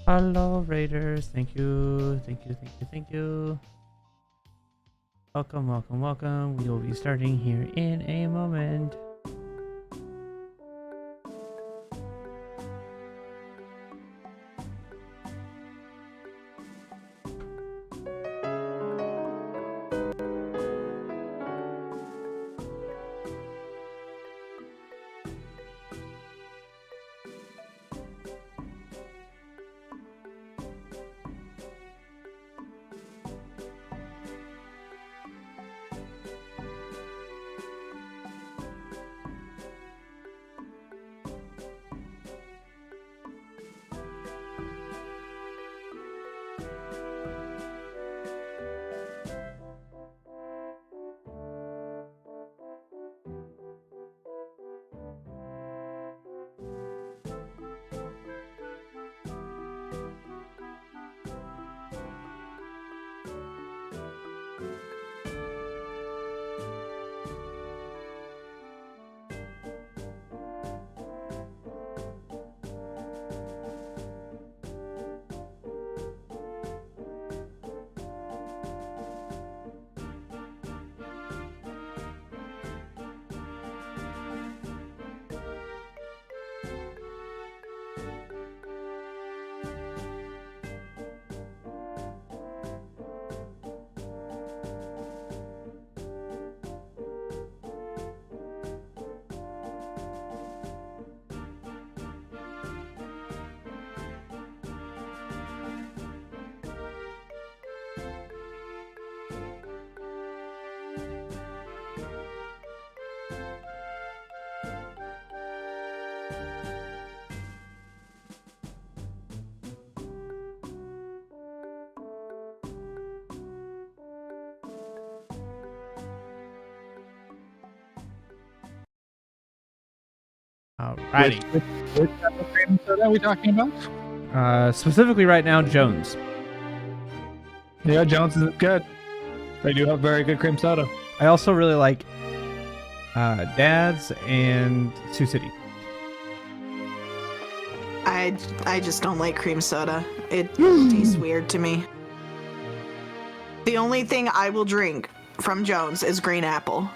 Hello, Raiders. Thank you. Welcome. We will be starting here in a moment. Alrighty. Which type of cream soda are we talking about? Specifically right now, Jones. Yeah, Jones is good. They do have very good cream soda. I also really like Dad's and Sioux City. I just don't like cream soda. It tastes weird to me. The only thing I will drink from Jones is green apple.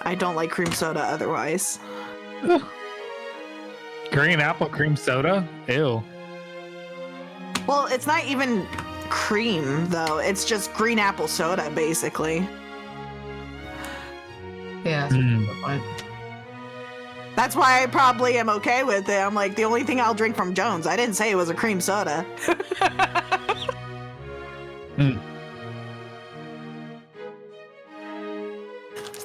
I don't like cream soda otherwise. Green apple cream soda? Ew. Well, it's not even cream, though. It's just green apple soda, basically. Yeah, that's the point. That's why I probably am okay with it. I'm like, the only thing I'll drink from Jones. I didn't say it was a cream soda.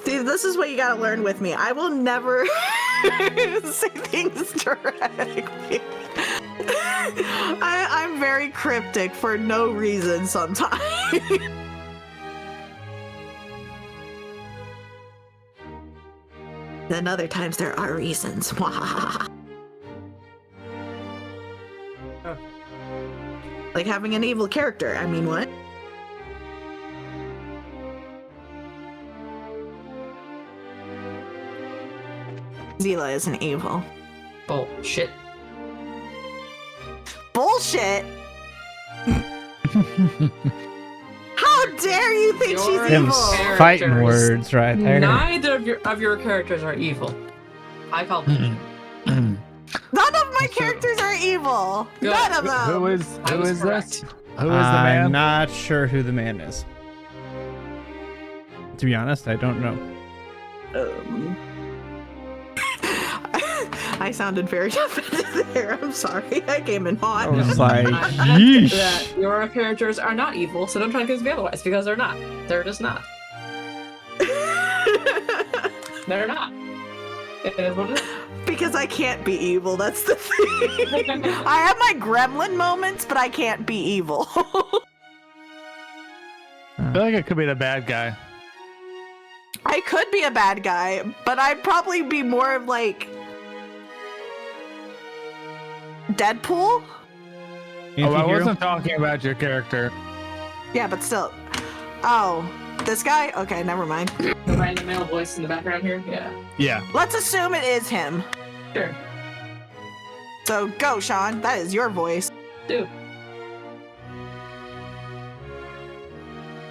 See, this is what you gotta learn with me. I will never say things directly. I'm very cryptic for no reason sometimes. Then other times there are reasons. Like having an evil character. I mean, what? Zila isn't evil. Bullshit. Bullshit? How dare you think she's Them evil? fighting words right there. Neither of your characters are evil. I call them. None of my characters are evil. Good. None of them. Who is this? Correct. Who is the man? I'm not sure who the man is. To be honest, I don't know. I sounded very offended there. I'm sorry. I came in hot. I was like, That yeesh. your characters are not evil, so don't try to convince me otherwise, because they're not. They're just not. They're not. It is what it is. Because I can't be evil, that's the thing. I have my gremlin moments, but I can't be evil. I feel like it could be the bad guy. I could be a bad guy, but I'd probably be more of like Deadpool? Oh, I wasn't talking about your character. Yeah, but still. Oh, this guy? Okay, never mind. The random male voice in the background here? Yeah. Yeah. Let's assume it is him. Sure. So go, Sean. That is your voice. Do.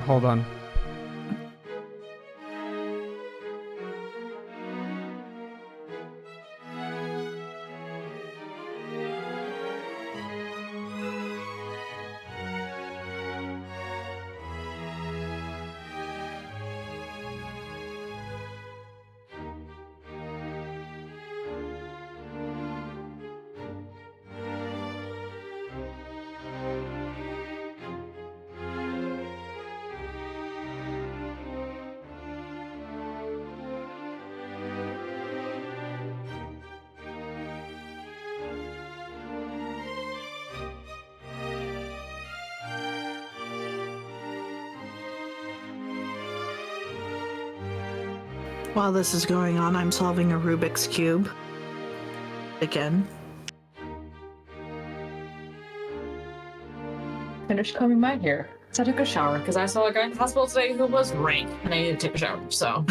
Hold on. While this is going on, I'm solving a Rubik's Cube. Again. Finished combing my hair. So I took a shower because I saw a guy in the hospital today who was rank and I needed to take a shower. So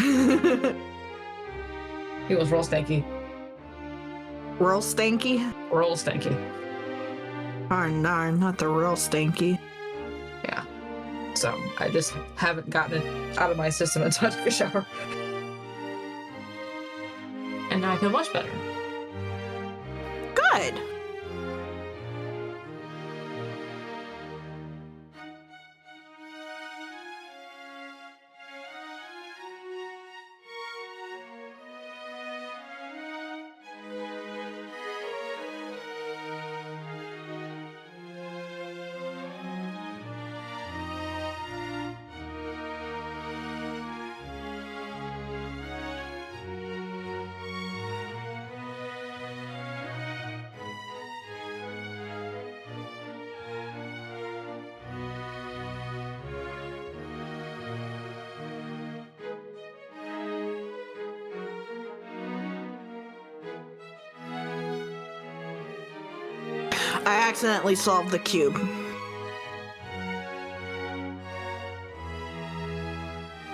he was real stanky. Real stanky? Real stanky. Darn, not the real stanky. Yeah. So I just haven't gotten it out of my system until I took a shower. And now I feel much better. Good. I accidentally solved the cube.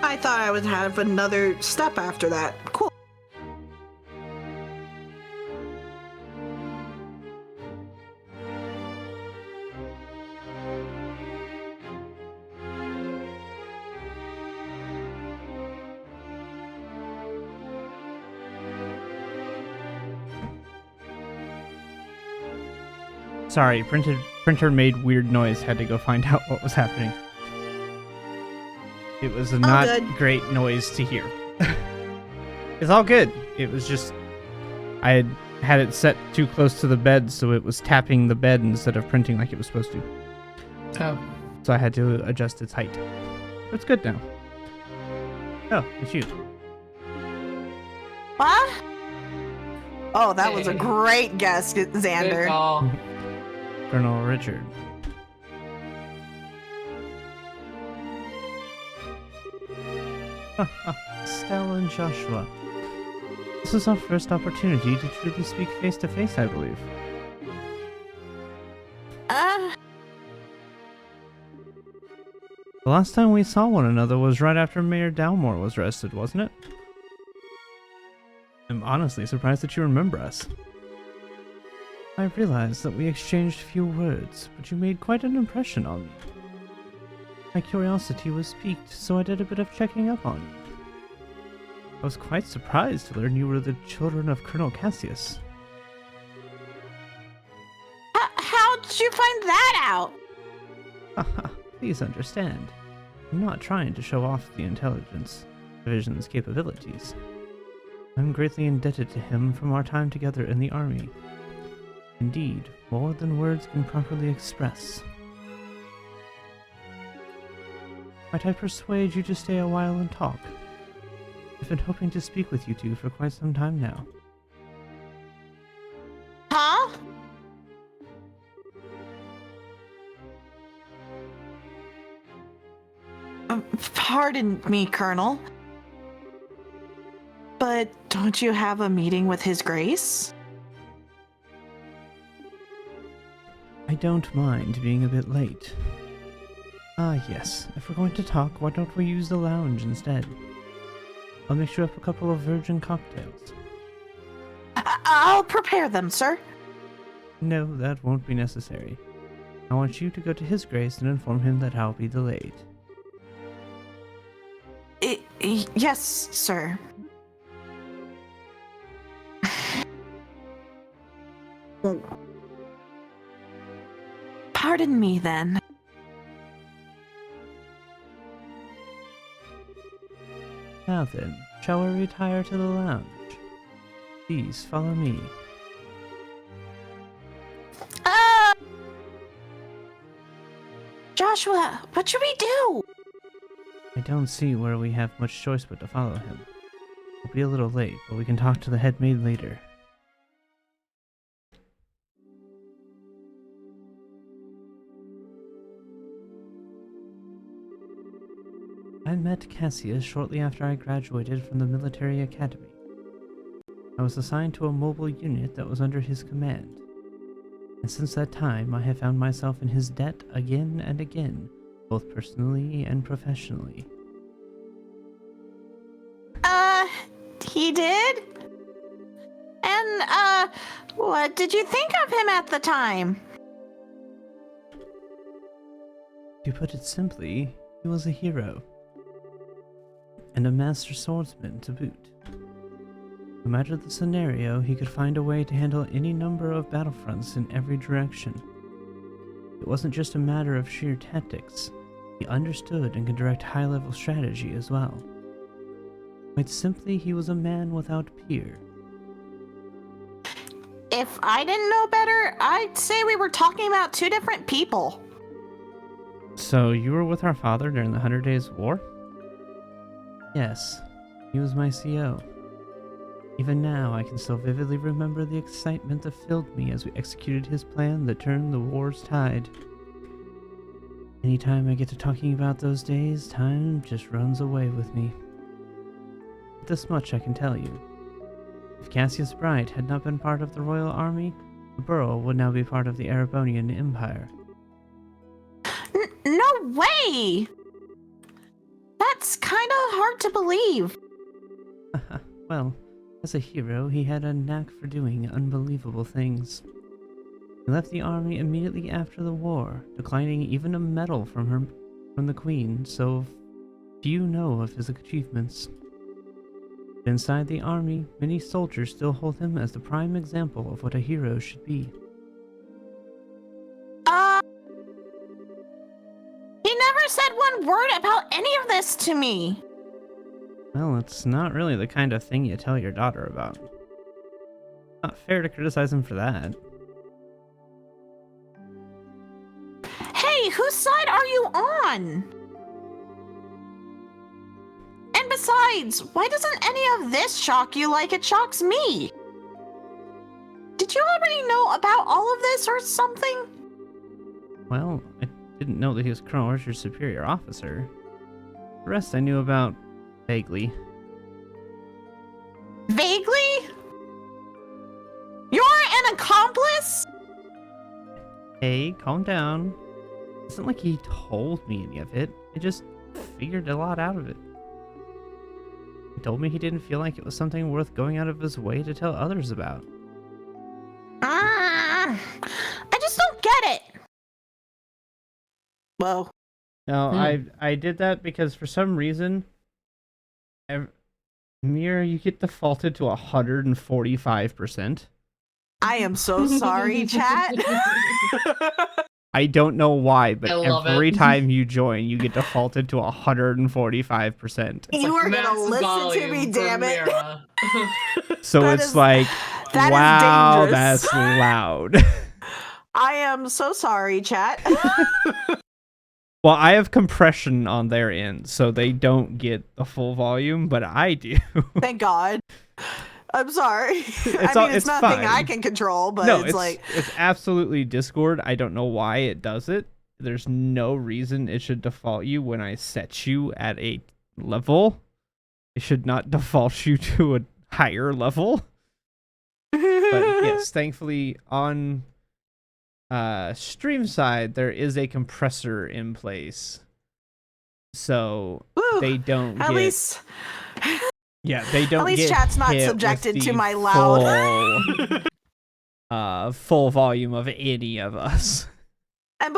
I thought I would have another step after that. Cool. Sorry, printer made weird noise. Had to go find out what was happening. It was a not good. great noise to hear. It's all good. It was just I had it set too close to the bed, so it was tapping the bed instead of printing like it was supposed to. Oh. So I had to adjust its height. But it's good now. Oh, it's you. What? Oh, that was a Hey. great guess, Good Xander. call. Colonel Richard. Stella and Joshua. This is our first opportunity to truly speak face to face, I believe. The last time we saw one another was right after Mayor Dalmore was arrested, wasn't it? I'm honestly surprised that you remember us. I realized that we exchanged few words, but you made quite an impression on me. My curiosity was piqued, so I did a bit of checking up on you. I was quite surprised to learn you were the children of Colonel Cassius. How did you find that out? Haha, please understand. I'm not trying to show off the intelligence division's capabilities. I'm greatly indebted to him from our time together in the army. Indeed, more than words can properly express. Might I persuade you to stay a while and talk? I've been hoping to speak with you two for quite some time now. Huh? Pardon me, Colonel. But don't you have a meeting with His Grace? I don't mind being a bit late. Ah, yes. If we're going to talk, why don't we use the lounge instead? I'll mix you up a couple of virgin cocktails. I'll prepare them, sir. No, that won't be necessary. I want you to go to His Grace and inform him that I'll be delayed. Yes, sir. Pardon me, then. Now then, shall we retire to the lounge? Please, follow me. Joshua, what should we do? I don't see where we have much choice but to follow him. We'll be a little late, but we can talk to the head maid later. I met Cassius shortly after I graduated from the military academy. I was assigned to a mobile unit that was under his command. And since that time, I have found myself in his debt again and again, both personally and professionally. He did? And, what did you think of him at the time? To put it simply, he was a hero. And a master swordsman to boot. No matter the scenario, he could find a way to handle any number of battlefronts in every direction. It wasn't just a matter of sheer tactics. He understood and could direct high-level strategy as well. Quite simply, he was a man without peer. If I didn't know better, I'd say we were talking about two different people. So, you were with our father during the 100 Days War? Yes, he was my CO. Even now, I can still vividly remember the excitement that filled me as we executed his plan that turned the war's tide. Anytime I get to talking about those days, time just runs away with me. But this much I can tell you. If Cassius Bright had not been part of the Royal Army, the borough would now be part of the Erebonian Empire. No way! That's kind of hard to believe. Well, as a hero, he had a knack for doing unbelievable things. He left the army immediately after the war, declining even a medal from the Queen, so few know of his achievements. But inside the army, many soldiers still hold him as the prime example of what a hero should be. He never said one word about any of this to me. Well, it's not really the kind of thing you tell your daughter about. Not fair to criticize him for that. Hey, whose side are you on? And besides, why doesn't any of this shock you like it shocks me? Did you already know about all of this or something? Well, I didn't know that he was Colonel Archer's superior officer. The rest I knew about vaguely. Vaguely? You're an accomplice? Hey, calm down. It isn't like he told me any of it. I just figured a lot out of it. He told me he didn't feel like it was something worth going out of his way to tell others about. I just don't get it. Whoa. No, I did that because for some reason, Mir, you get defaulted to 145%. I am so sorry, chat. I don't know why, but every it. time you join, you get defaulted to 145%. You are gonna listen to me, damn it. So That it's is- like, that is wow, dangerous. that's loud. I am so sorry, chat. Well, I have compression on their end, so they don't get the full volume, but I do. Thank God. I'm sorry. It's I mean, it's nothing fine. I can control, but No, it's like it's absolutely Discord. I don't know why it does it. There's no reason it should default you when I set you at a level. It should not default you to a higher level. But yes, thankfully on stream side there is a compressor in place, so woo, they don't at get. least Yeah, they don't. at least get chat's not hit subjected with to the my loud. full volume of any of us. And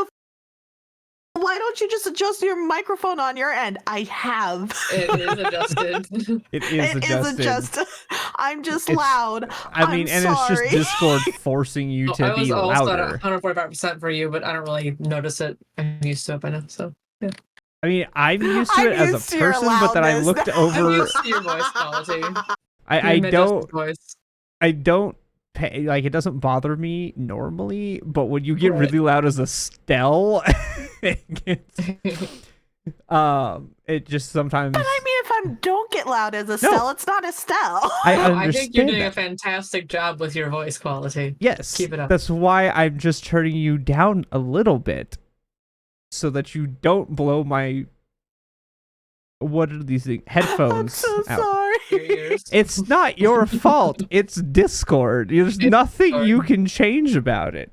why don't you just adjust your microphone on your end? I have. It is adjusted. It is adjusted. I'm just It's- loud. I mean, I'm and sorry. it's just Discord forcing you to I was be also louder. at 145% for you, but I don't really notice it. I'm used to it by now, so yeah. I mean, I'm used to I'm it as used a to your person, but then I loudness. looked I'm over. used to your voice quality. I Your don't. majestic voice. I don't pay, like, it doesn't bother me normally, but when you get Right. really loud as a Stell, it just sometimes. But I mean, if I don't get loud as a No. Stell, it's not a Stell. I No, understand I think you're doing a that. fantastic job with your voice quality. Yes, Keep it up. that's why I'm just turning you down a little bit, so that you don't blow my. What are these things? I'm Headphones so out. sorry. Your ears. It's not your fault. It's Discord. There's It's nothing Discord. you can change about it.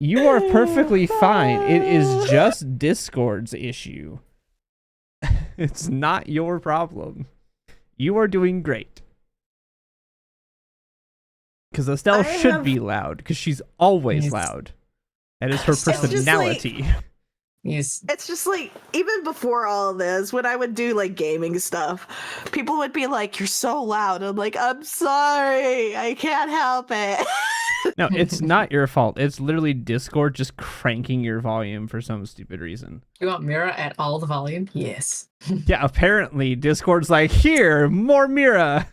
You are perfectly fine. It is just Discord's issue. It's not your problem. You are doing great. Because Estelle I should have- be loud, because she's always Yes. loud. That is her It's just like- personality. Yes. It's just like, even before all of this, when I would do like gaming stuff, people would be like, "You're so loud." I'm like, "I'm sorry. I can't help it." No, it's not your fault. It's literally Discord just cranking your volume for some stupid reason. You want Mira at all the volume? Yes. Yeah, apparently Discord's like, here, more Mira.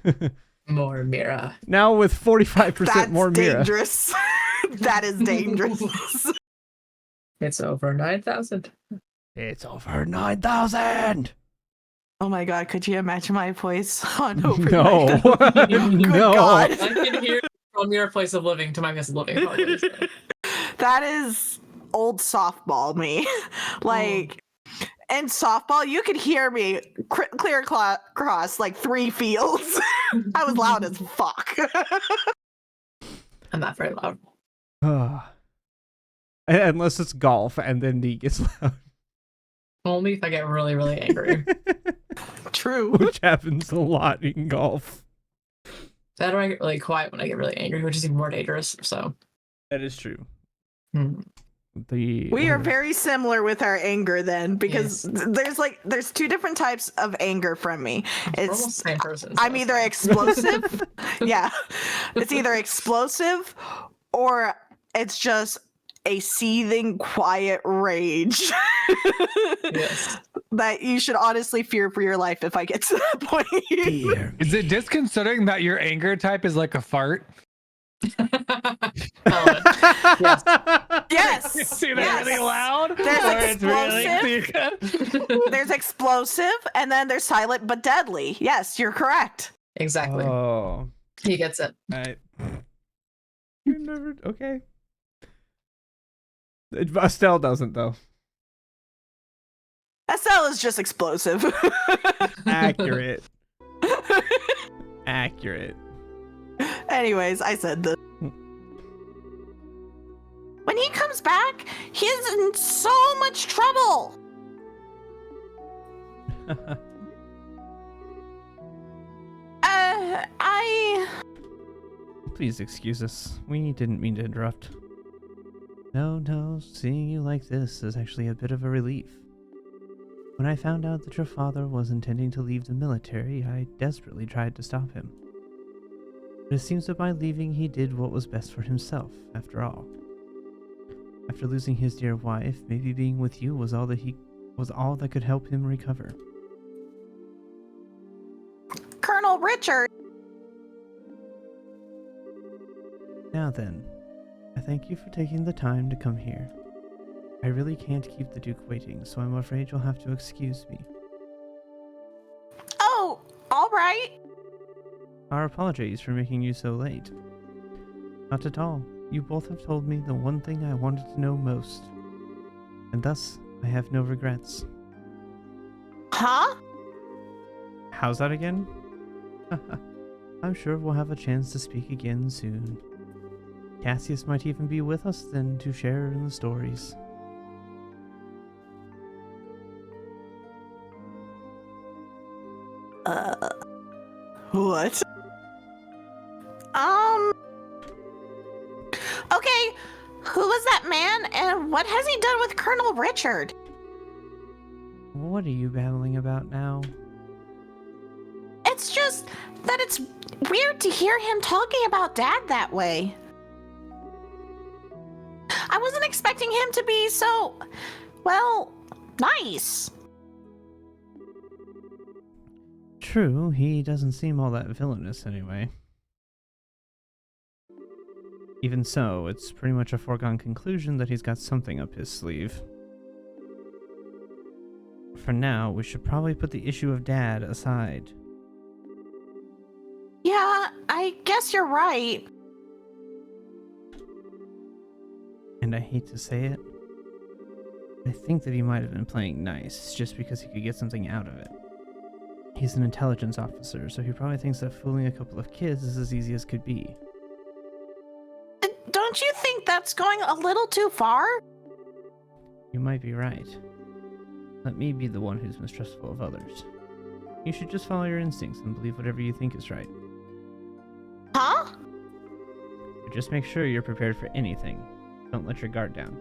More Mira. Now with 45% That's more Mira. dangerous. That is dangerous. It's over 9,000. It's over 9,000. Oh my god, could you imagine my voice on over No. 9,000? Good No. God. I can hear from your place of living to my place of living. Probably, so. That is old softball me. Like, in softball, you could hear me clear across like 3 fields. I was loud as fuck. I'm not very loud. Unless it's golf, and then he gets loud. Only if I get really, really angry. True. Which happens a lot in golf. That or I get really quiet when I get really angry, which is even more dangerous. So That is true. hmm. We are very similar with our anger then, because Yes. there's 2 different types of anger from me. We're almost It's the same person. I'm so either it's explosive. Yeah. It's either explosive or it's just a seething quiet rage. Yes. That you should honestly fear for your life if I get to that point. Dear. Is it disconcerting that your anger type is like a fart? Yes. Yes. It's either Yes. really loud There's or it's really explosive. clear. There's explosive and then there's silent but deadly. Yes, you're correct. Exactly. Oh. He gets it. You never. Okay. Estelle doesn't, though. Estelle is just explosive. Accurate. Accurate. Anyways, I said this. When he comes back, he's in so much trouble. Please excuse us. We didn't mean to interrupt. No, seeing you like this is actually a bit of a relief. When I found out that your father was intending to leave the military, I desperately tried to stop him. But it seems that by leaving he did what was best for himself, after all. After losing his dear wife, maybe being with you was all that could help him recover. Colonel Richard. Now then, I thank you for taking the time to come here. I really can't keep the Duke waiting, so I'm afraid you'll have to excuse me. Oh, all right. Our apologies for making you so late. Not at all. You both have told me the one thing I wanted to know most. And thus, I have no regrets. Huh? How's that again? I'm sure we'll have a chance to speak again soon. Cassius might even be with us then to share in the stories. What? Okay, who was that man and what has he done with Colonel Richard? What are you babbling about now? It's just that it's weird to hear him talking about Dad that way. I wasn't expecting him to be so, well, nice. True, he doesn't seem all that villainous anyway. Even so, it's pretty much a foregone conclusion that he's got something up his sleeve. For now, we should probably put the issue of Dad aside. Yeah, I guess you're right. And I hate to say it, I think that he might have been playing nice just because he could get something out of it. He's an intelligence officer, so he probably thinks that fooling a couple of kids is as easy as could be. Don't you think that's going a little too far? You might be right. Let me be the one who's mistrustful of others. You should just follow your instincts and believe whatever you think is right. Huh? But just make sure you're prepared for anything. Don't let your guard down.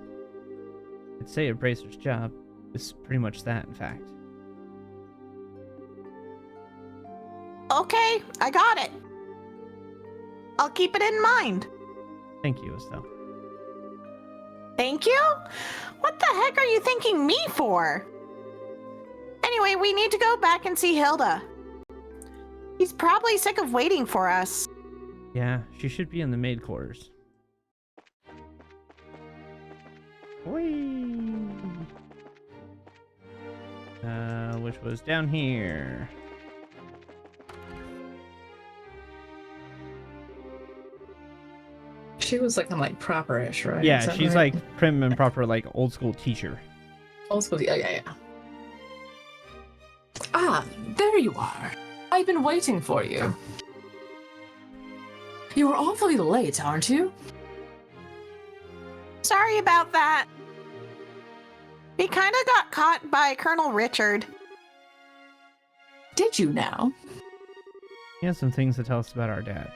I'd say a bracer's job is pretty much that, in fact. Okay, I got it. I'll keep it in mind. Thank you, Estelle. Thank you? What the heck are you thanking me for? Anyway, we need to go back and see Hilda. He's probably sick of waiting for us. Yeah, she should be in the maid quarters. Whee! Which was down here. She was looking like proper-ish, right? Yeah, Is that she's right? like prim and proper, like old school teacher. Old school. Yeah. Ah, there you are. I've been waiting for you. You were awfully late, aren't you? Sorry about that. We kind of got caught by Colonel Richard. Did you now? He has some things to tell us about our dad.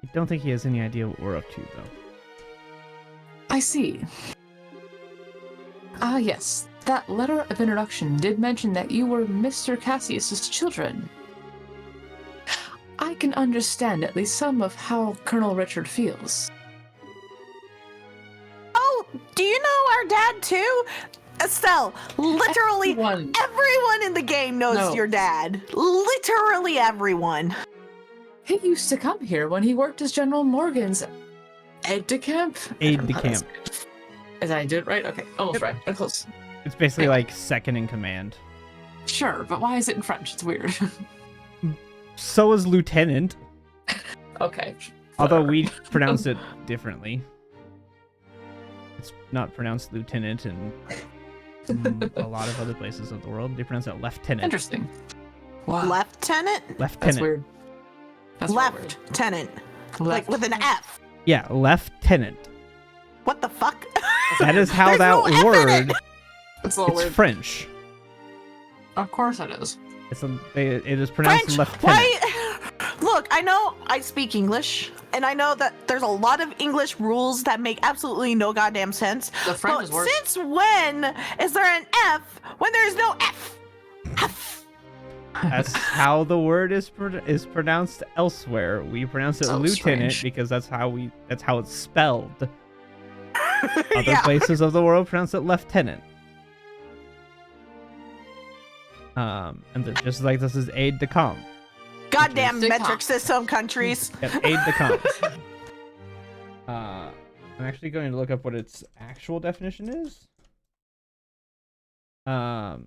I don't think he has any idea what we're up to, though. I see. Ah, yes. That letter of introduction did mention that you were Mr. Cassius's children. I can understand at least some of how Colonel Richard feels. Oh, do you know our dad too? Estelle, literally everyone in the game knows your dad. Literally everyone. He used to come here when he worked as General Morgan's aide-de-camp? Aide-de-camp. Is I did it right? Okay, almost right. I'm close. It's basically like second in command. Sure, but why is it in French? It's weird. So is lieutenant. Okay. Although we pronounce it differently. It's not pronounced lieutenant in a lot of other places of the world. They pronounce it lieutenant. Interesting. Wow. Lieutenant? Lieutenant. That's weird. That's weird. Lieutenant. Like with an F. Yeah, lieutenant. What the fuck? That is how There's that no F in word. it. It's a little It's weird. French. Of course it is. It is pronounced French. lieutenant. Why? Look, I know I speak English, and I know that there's a lot of English rules that make absolutely no goddamn sense. The French But is worse. since when is there an F when there is no F? F. That's how the word is pronounced elsewhere. We pronounce it So lieutenant strange. because that's how it's spelled. Other Yeah. places of the world pronounce it lieutenant. And they're just like this is aide de camp. Goddamn Stick metric up. system countries. Yep, aide de camp. I'm actually going to look up what its actual definition is. So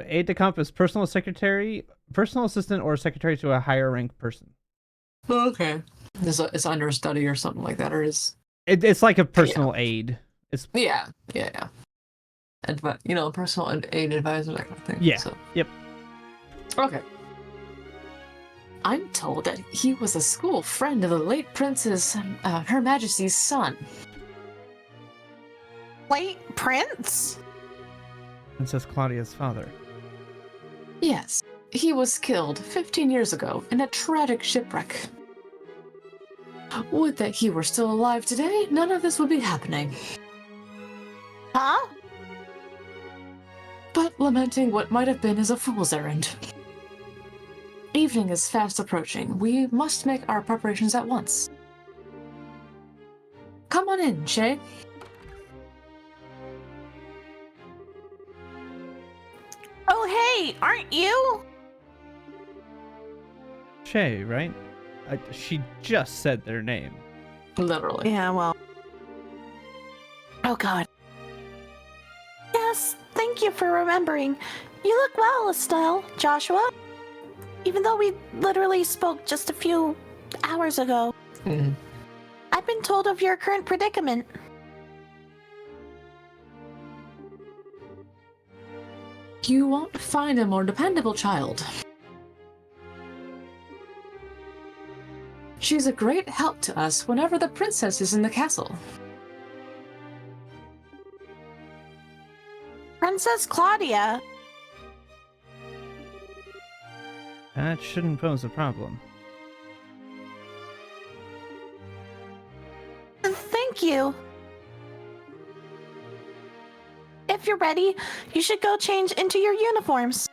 aide de camp is personal secretary, personal assistant, or secretary to a higher ranked person. Okay. It's understudy or something like that, or is It's like a personal aide. It's yeah. Personal aid advisor, that kind of thing. Yeah. So. Yep. Okay. I'm told that he was a school friend of the late Princess, Her Majesty's son. Late Prince? Princess Claudia's father. Yes, he was killed 15 years ago in a tragic shipwreck. Would that he were still alive today, none of this would be happening. Huh? But lamenting what might have been is a fool's errand. Evening is fast approaching. We must make our preparations at once. Come on in, Shay. Oh, hey, aren't you? Shay, right? She just said their name. Literally. Yeah, well. Oh, God. Yes, thank you for remembering. You look well, Estelle, Joshua. Even though we literally spoke just a few hours ago. Mhm. I've been told of your current predicament. You won't find a more dependable child. She's a great help to us whenever the princess is in the castle. Princess Claudia. That shouldn't pose a problem. Thank you. If you're ready, you should go change into your uniforms.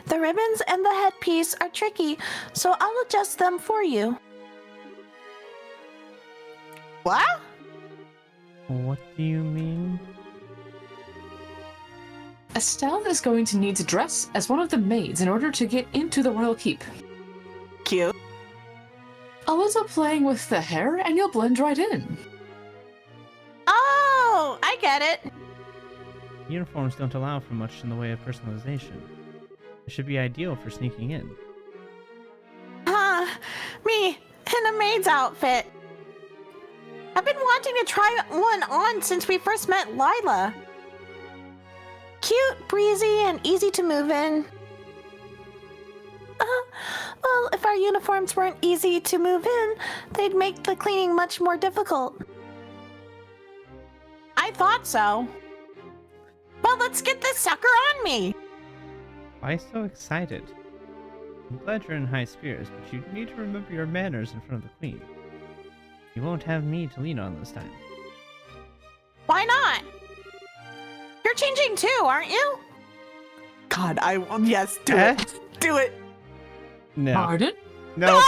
The ribbons and the headpiece are tricky, so I'll adjust them for you. What? What do you mean? Estelle is going to need to dress as one of the maids in order to get into the royal keep. Cute. A little playing with the hair and you'll blend right in. Oh, I get it. Uniforms don't allow for much in the way of personalization. It should be ideal for sneaking in. Me in a maid's outfit. I've been wanting to try one on since we first met Lila. Cute, breezy, and easy to move in. Well, if our uniforms weren't easy to move in, they'd make the cleaning much more difficult. I thought so. Well, let's get this sucker on me. Why so excited? I'm glad you're in high spirits, but you need to remember your manners in front of the queen. You won't have me to lean on this time. Why not? You're changing too, aren't you? God, yes, do it. Do it. No. Pardon? No. No!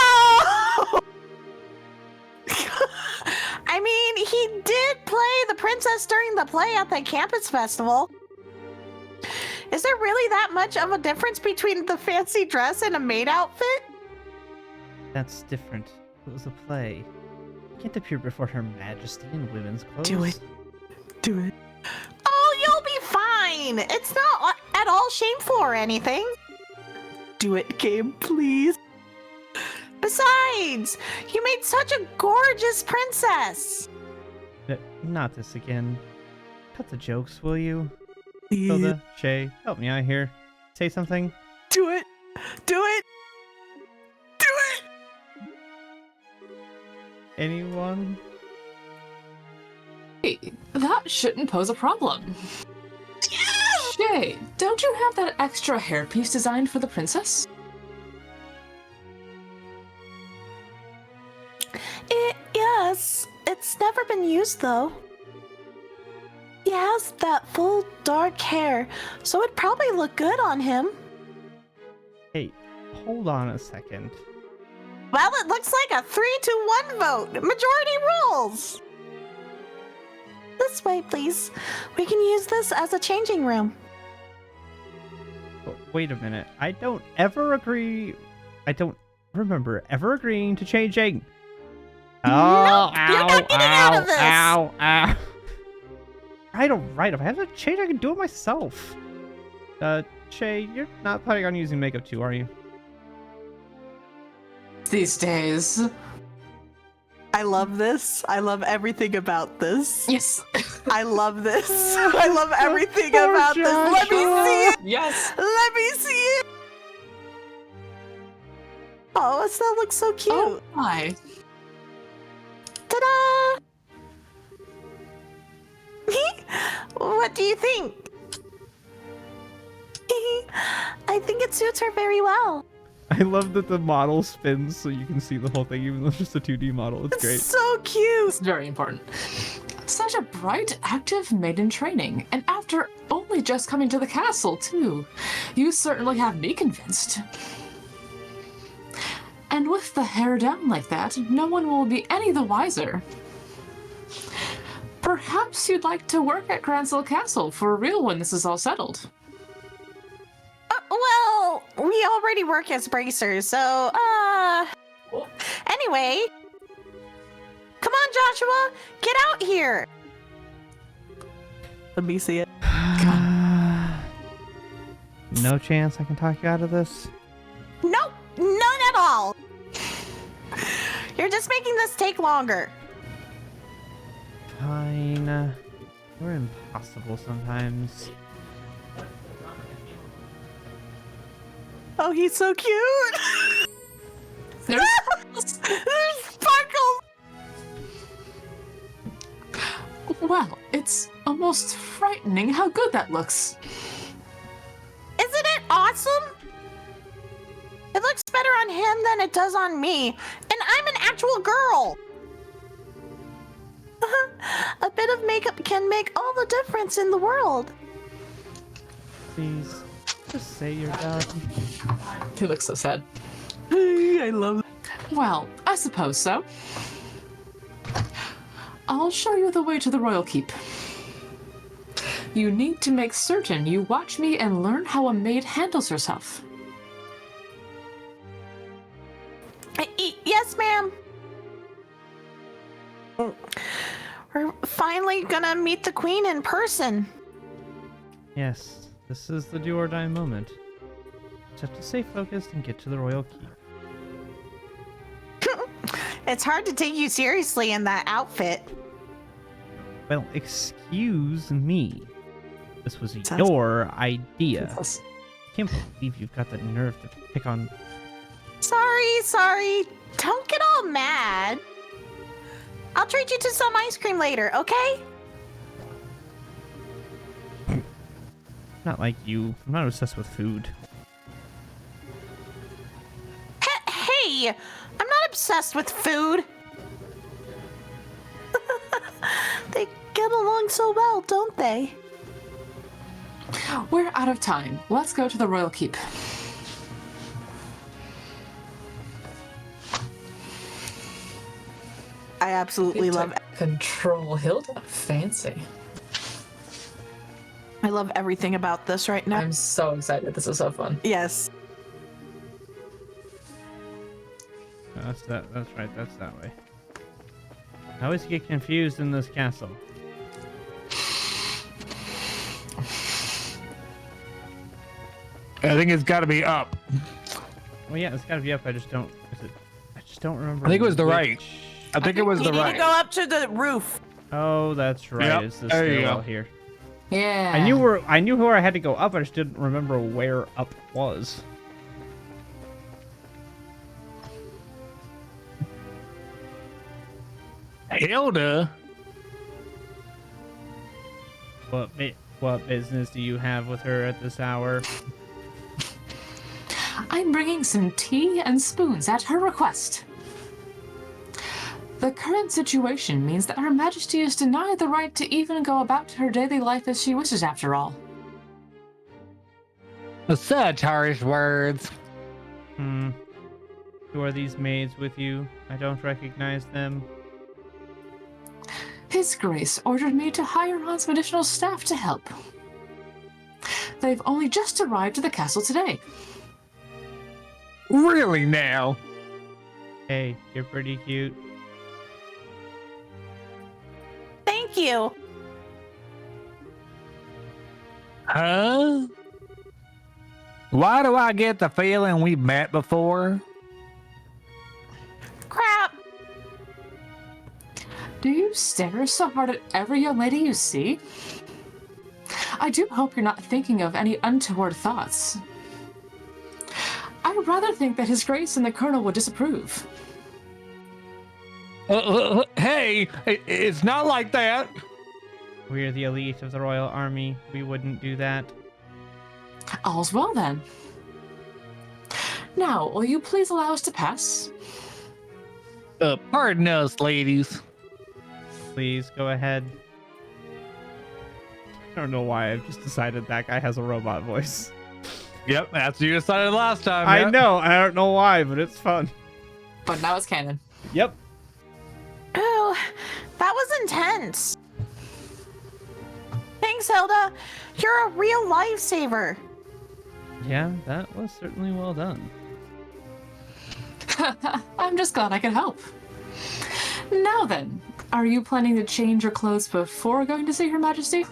I mean, he did play the princess during the play at the campus festival. Is there really that much of a difference between the fancy dress and a maid outfit? That's different. It was a play. You can't appear before Her Majesty in women's clothes. Do it. Do it. Oh, you'll be fine. It's not at all shameful or anything. Do it, Gabe, please. Besides, you made such a gorgeous princess. Not this again. Cut the jokes, will you? Please. Hilda, Shay, help me out here. Say something. Do it. Do it. Do it. Anyone? Hey, that shouldn't pose a problem. Shay, don't you have that extra hairpiece designed for the princess? Yes, it's never been used though. He has that full dark hair, so it'd probably look good on him. Hey, hold on a second. Well, it looks like a 3-1 vote. Majority rules. This way, please. We can use this as a changing room. Wait a minute. I don't remember ever agreeing to changing. Oh, Nope, you're not getting out of this. Ow. Right. If I have to change, I can do it myself. Shay, you're not planning on using makeup too, are you? These days. I love this. I love everything about this. Yes. I love this. I love everything Poor about this. Let me see it. Yes. Let me see it. Oh, that looks so cute. Oh my. Ta-da! What do you think? I think it suits her very well. I love that the model spins so you can see the whole thing, even though it's just a 2D model. It's great. So cute. It's very important. Such a bright, active maiden training, and after only just coming to the castle, too. You certainly have me convinced. And with the hair down like that, no one will be any the wiser. Perhaps you'd like to work at Gransel Castle for real when this is all settled. Well, we already work as bracers, so, anyway. Come on, Joshua, get out here. Let me see it. No chance I can talk you out of this? Nope, none at all. You're just making this take longer. Fine. We're impossible sometimes. Oh, he's so cute. There's There's sparkles. Well, it's almost frightening how good that looks. Isn't it awesome? It looks better on him than it does on me, and I'm an actual girl. A bit of makeup can make all the difference in the world. Please, just say you're done. He looks so sad. I love it. Well, I suppose so. I'll show you the way to the royal keep. You need to make certain you watch me and learn how a maid handles herself. Yes, ma'am. We're finally gonna meet the queen in person. Yes, this is the do or die moment. Just have to stay focused and get to the royal keep. It's hard to take you seriously in that outfit. Well, excuse me. This was Sounds- your idea. Yes. I can't believe you've got the nerve to pick on. Sorry. Don't get all mad. I'll treat you to some ice cream later, okay? Not like you. I'm not obsessed with food. Hey, I'm not obsessed with food. They get along so well, don't they? We're out of time. Let's go to the royal keep. I absolutely love Control Hilda. Fancy. I love everything about this right now. I'm so excited. This is so fun. Yes. That's right. That's that way. I always get confused in this castle. I think it's got to be up. Well, yeah, it's got to be up. I just don't remember. I think it was the which- right. I think it was You the need to right. go up to the roof. Oh, that's right. Yep, It's the there you stairwell go. here. Yeah. I knew where I had to go up. I just didn't remember where up was. Hilda? What business do you have with her at this hour? I'm bringing some tea and spoons at her request. The current situation means that Her Majesty is denied the right to even go about her daily life as she wishes, after all. Such harsh words. Who are these maids with you? I don't recognize them. His Grace ordered me to hire on some additional staff to help. They've only just arrived at the castle today. Really now? Hey, you're pretty cute. like you. Huh? Why do I get the feeling we've met before? Crap. Do you stare so hard at every young lady you see? I do hope you're not thinking of any untoward thoughts. I rather think that His Grace and the Colonel would disapprove. Hey, it's not like that. We're the elite of the Royal Army. We wouldn't do that. All's well then. Now, will you please allow us to pass? Pardon us, ladies. Please go ahead. I don't know why I've just decided that guy has a robot voice. Yep, that's what you decided last time. I yep. know. I don't know why, but it's fun. But now it's canon. Yep. Oh, that was intense. Thanks, Hilda. You're a real lifesaver. Yeah, that was certainly well done. I'm just glad I could help. Now then, are you planning to change your clothes before going to see Her Majesty?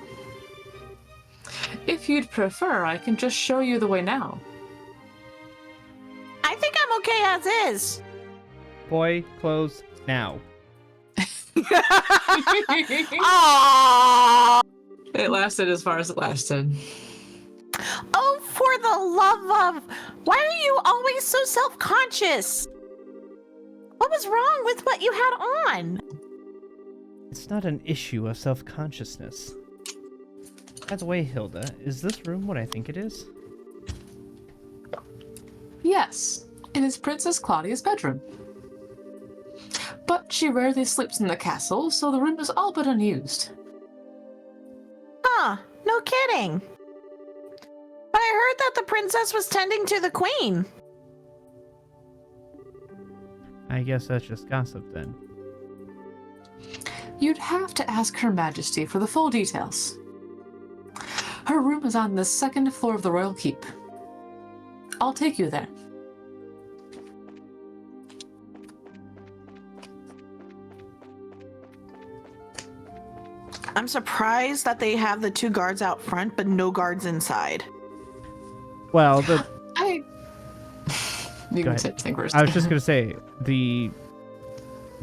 If you'd prefer, I can just show you the way now. I think I'm okay as is. Boy, clothes now. Aww. It lasted as far as it lasted. Oh, for the love of... Why are you always so self-conscious? What was wrong with what you had on? It's not an issue of self-consciousness. By the way, Hilda, is this room what I think it is? Yes, it is Princess Claudia's bedroom. But she rarely sleeps in the castle, so the room is all but unused. Huh, no kidding. But I heard that the princess was tending to the queen. I guess that's just gossip then. You'd have to ask Her Majesty for the full details. Her room is on the second floor of the Royal Keep. I'll take you there. I'm surprised that they have the 2 guards out front, but no guards inside. Well, You Go can ahead. say thing first. I was just gonna say the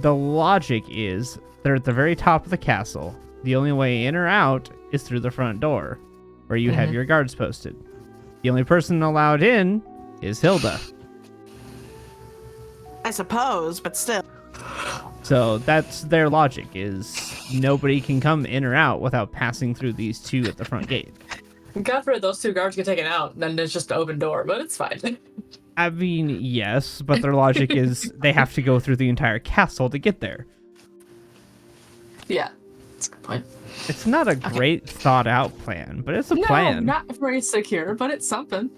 logic is they're at the very top of the castle. The only way in or out is through the front door, where you have your guards posted. The only person allowed in is Hilda. I suppose, but still. So that's their logic: is nobody can come in or out without passing through these 2 at the front gate. God forbid those 2 guards get taken out, then it's just an open door, but it's fine. I mean, yes, but their logic is they have to go through the entire castle to get there. Yeah, that's a good point. It's not a great thought out plan, but it's a No, plan. not very secure, but it's something.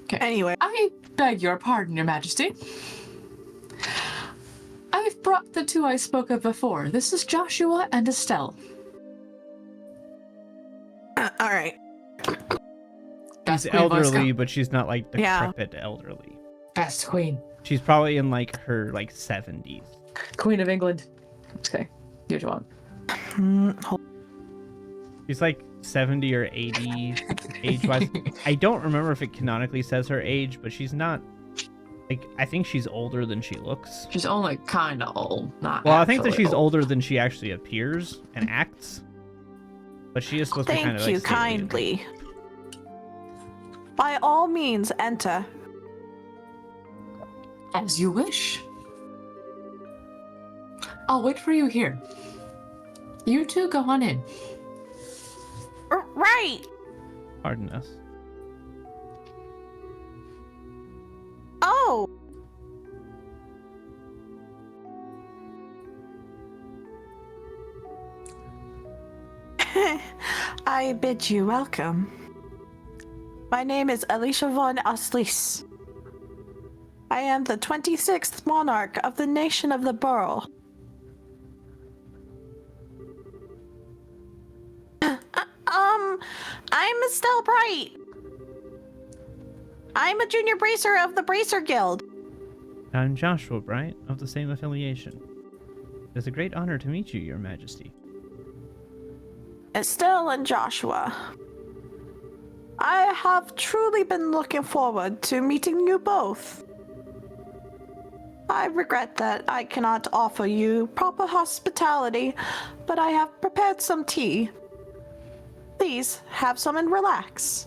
Okay. Anyway. I beg your pardon, Your Majesty. I've brought the 2 I spoke of before. This is Joshua and Estelle. All right. She's elderly, but she's not like decrepit elderly. Best queen. She's probably in like her 70s. Queen of England. Okay, you want. She's like 70 or 80 age-wise. I don't remember if it canonically says her age, but she's not like, I think she's older than she looks. She's only kind of old, not. Well, I think that actually she's old. older than she actually appears and acts. But she is supposed to be kind Thank of you like kindly. By all means, enter. As you wish. I'll wait for you here. You 2 go on in. Right. Pardon us. Oh. I bid you welcome. My name is Alicia von Ostlis. I am the 26th monarch of the nation of the Burl. I'm Estelle Bright. I'm a junior bracer of the Bracer Guild. I'm Joshua Bright of the same affiliation. It is a great honor to meet you, Your Majesty. Estelle and Joshua, I have truly been looking forward to meeting you both. I regret that I cannot offer you proper hospitality, but I have prepared some tea. Please have some and relax.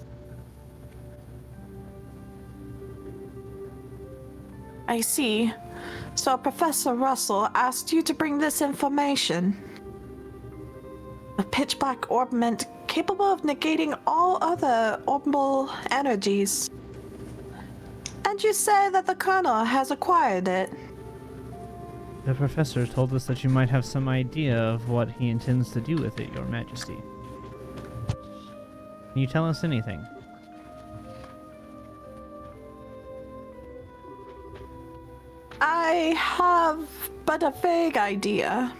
I see. So Professor Russell asked you to bring this information. A pitch-black orbment capable of negating all other orbital energies. And you say that the Colonel has acquired it. The professor told us that you might have some idea of what he intends to do with it, Your Majesty. Can you tell us anything? I have but a vague idea.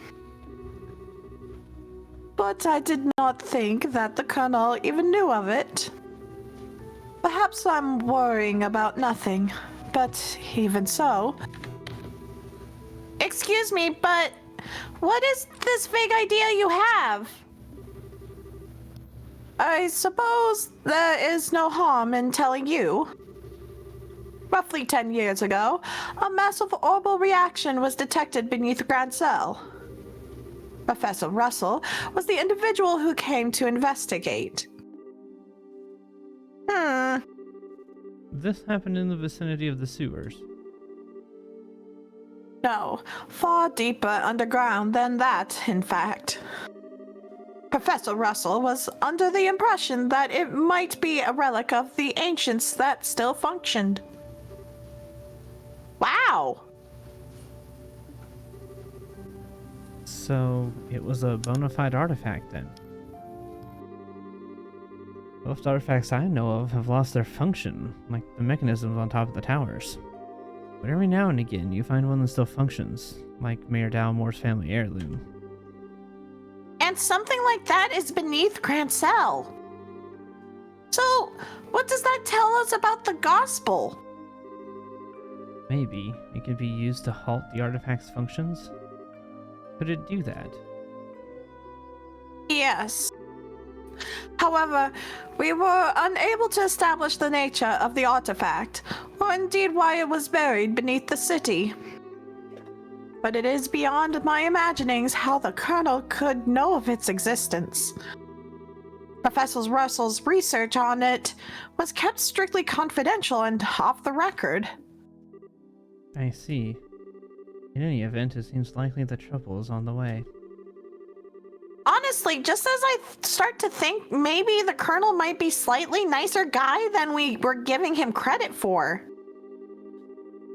But I did not think that the Colonel even knew of it. Perhaps I'm worrying about nothing, but even so... Excuse me, but what is this vague idea you have? I suppose there is no harm in telling you. Roughly 10 years ago, a massive orbital reaction was detected beneath Grand Cell. Professor Russell was the individual who came to investigate. This happened in the vicinity of the sewers. No, far deeper underground than that, in fact. Professor Russell was under the impression that it might be a relic of the ancients that still functioned. Wow! So, it was a bona fide artifact then. Most artifacts I know of have lost their function, like the mechanisms on top of the towers. But every now and again, you find one that still functions, like Mayor Dalmore's family heirloom. And something like that is beneath Grand Cell. So, what does that tell us about the gospel? Maybe it could be used to halt the artifact's functions? Could it do that? Yes. However, we were unable to establish the nature of the artifact, or indeed why it was buried beneath the city. But it is beyond my imaginings how the Colonel could know of its existence. Professor Russell's research on it was kept strictly confidential and off the record. I see. In any event, it seems likely that trouble is on the way. Honestly, just as I start to think maybe the Colonel might be slightly nicer guy than we were giving him credit for.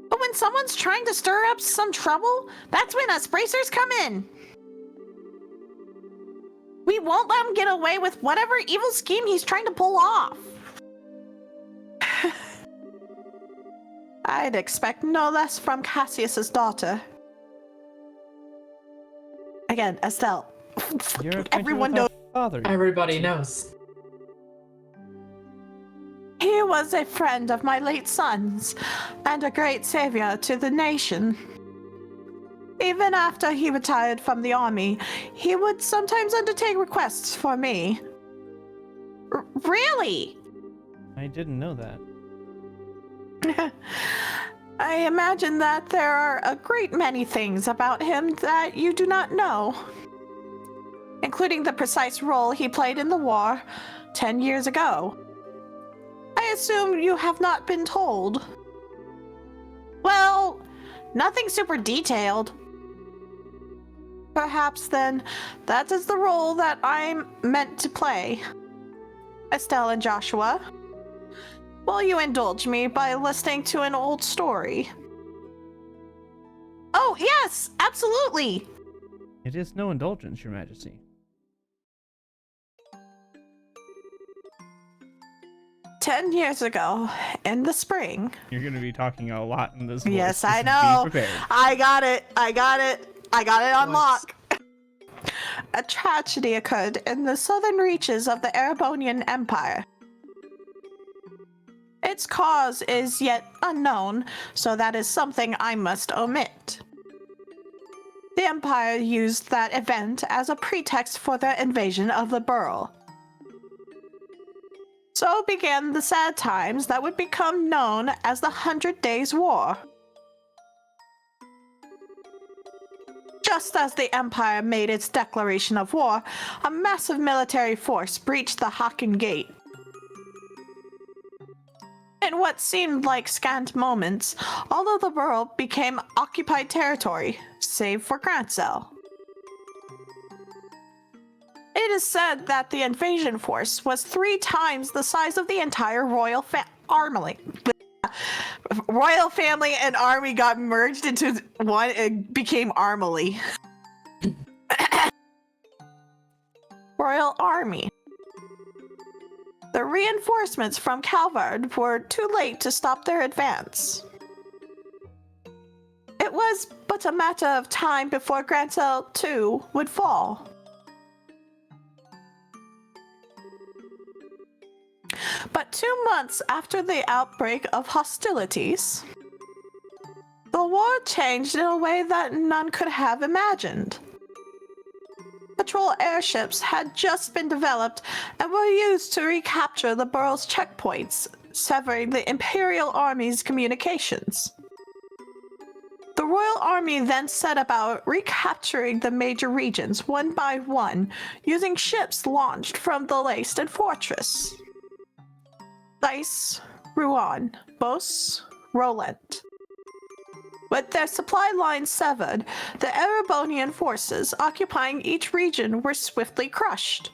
But when someone's trying to stir up some trouble, that's when us bracers come in. We won't let him get away with whatever evil scheme he's trying to pull off. I'd expect no less from Cassius's daughter. Again, Estelle. You're acquainted Everyone with knows. our father. Everybody knows. He was a friend of my late son's, and a great savior to the nation. Even after he retired from the army, he would sometimes undertake requests for me. Really? I didn't know that. I imagine that there are a great many things about him that you do not know, including the precise role he played in the war 10 years ago. I assume you have not been told. Well, nothing super detailed. Perhaps then, that is the role that I'm meant to play. Estelle and Joshua, will you indulge me by listening to an old story? Oh, yes, absolutely. It is no indulgence, Your Majesty. 10 years ago, in the spring. You're going to be talking a lot in this voice. Yes, I Just know. be prepared. I got it on lock. A tragedy occurred in the southern reaches of the Erebonian Empire. Its cause is yet unknown, so that is something I must omit. The the Empire used that event as a pretext for their invasion of the Burl. So began the sad times that would become known as the 100 Days' War. Just as the Empire made its declaration of war, a massive military force breached the Hakken Gate. In what seemed like scant moments, all of the Burl became occupied territory, save for Grancel. It is said that the invasion force was 3 times the size of the entire royal army. Royal family and army got merged into one and became Armily. Royal Army. The reinforcements from Calvard were too late to stop their advance. It was but a matter of time before Grancel too would fall. But 2 months after the outbreak of hostilities, the war changed in a way that none could have imagined. Patrol airships had just been developed and were used to recapture the Burl's checkpoints, severing the Imperial Army's communications. The Royal Army then set about recapturing the major regions one by one, using ships launched from the Leiston Fortress. Dice, Rouen, Bos, Roland. With their supply lines severed, the Erebonian forces occupying each region were swiftly crushed.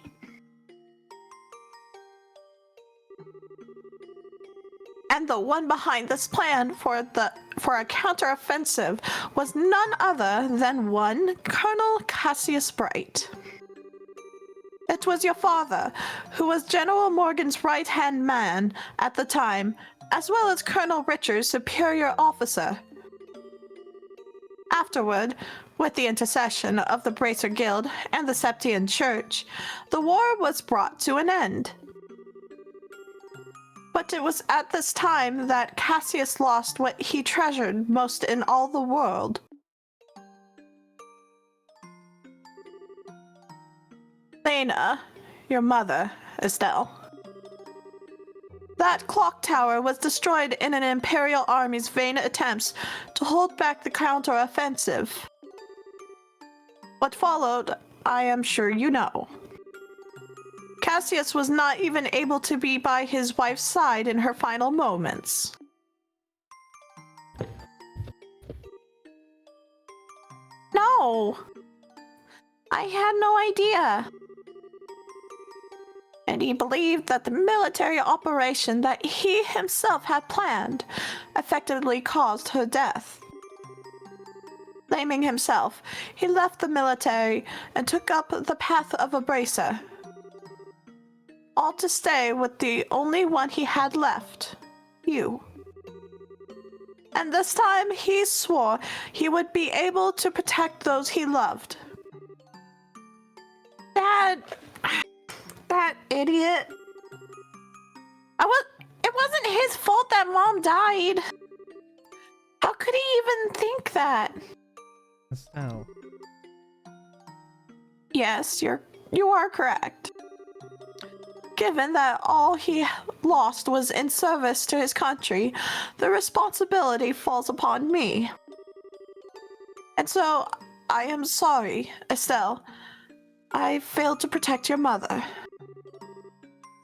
And the one behind this plan for a counteroffensive was none other than one Colonel Cassius Bright. It was your father, who was General Morgan's right-hand man at the time, as well as Colonel Richard's superior officer. Afterward, with the intercession of the Bracer Guild and the Septian Church, the war was brought to an end. But it was at this time that Cassius lost what he treasured most in all the world. Lena, your mother, Estelle. That clock tower was destroyed in an Imperial Army's vain attempts to hold back the counteroffensive. What followed, I am sure you know. Cassius was not even able to be by his wife's side in her final moments. No! I had no idea. And he believed that the military operation that he himself had planned effectively caused her death. Blaming himself, he left the military and took up the path of a bracer. All to stay with the only one he had left, you. And this time he swore he would be able to protect those he loved. Dad... That idiot. It wasn't his fault that Mom died. How could he even think that? Estelle. Yes, you are correct. Given that all he lost was in service to his country, the responsibility falls upon me. And so, I am sorry, Estelle. I failed to protect your mother.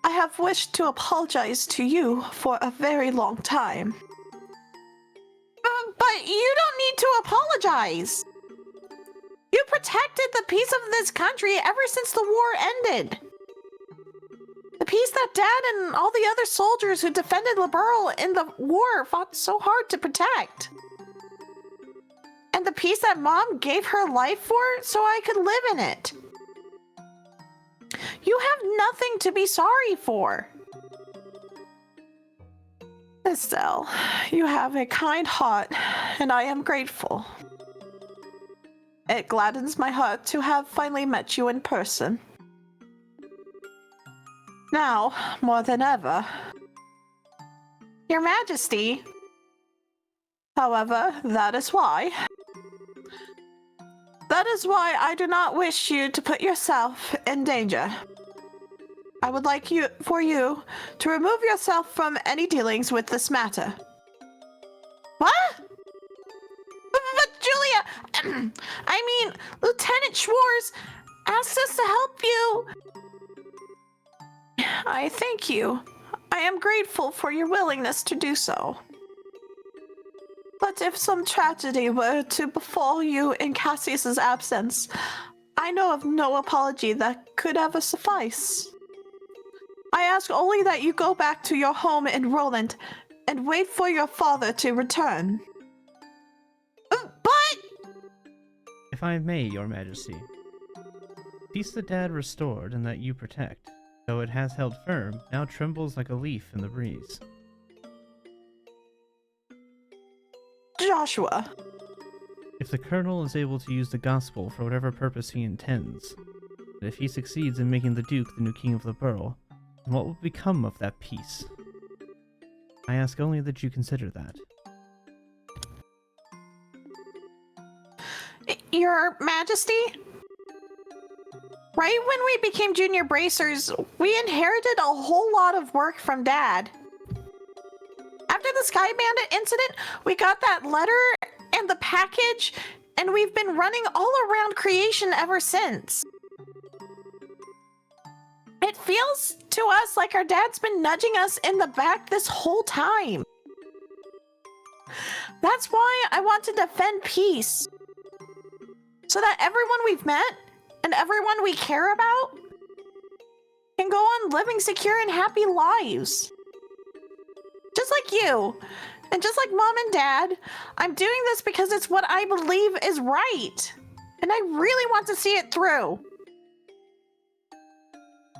I have wished to apologize to you for a very long time. But you don't need to apologize. You protected the peace of this country ever since the war ended. The peace that Dad and all the other soldiers who defended Liberl in the war fought so hard to protect. And the peace that Mom gave her life for so I could live in it. You have nothing to be sorry for. Estelle, you have a kind heart, and I am grateful. It gladdens my heart to have finally met you in person. Now, more than ever. Your Majesty. However, that is why. The That is why I do not wish you to put yourself in danger. I would like for you to remove yourself from any dealings with this matter. What? But Julia, I mean, Lieutenant Schwartz asked us to help you. I thank you. I am grateful for your willingness to do so. But if some tragedy were to befall you in Cassius's absence, I know of no apology that could ever suffice. I ask only that you go back to your home in Roland and wait for your father to return. But... If I may, Your Majesty. Peace the Dad restored and that you protect, though it has held firm, now trembles like a leaf in the breeze. Joshua. If the Colonel is able to use the gospel for whatever purpose he intends, and if he succeeds in making the Duke the new king of the borough, then what will become of that peace? I ask only that you consider that. Your Majesty? Right when we became junior bracers, we inherited a whole lot of work from Dad. After the Sky Bandit incident, we got that letter and the package, and we've been running all around creation ever since. It feels to us like our dad's been nudging us in the back this whole time. That's why I want to defend peace. So that everyone we've met and everyone we care about can go on living secure and happy lives. Just like you, and just like Mom and Dad, I'm doing this because it's what I believe is right. And I really want to see it through.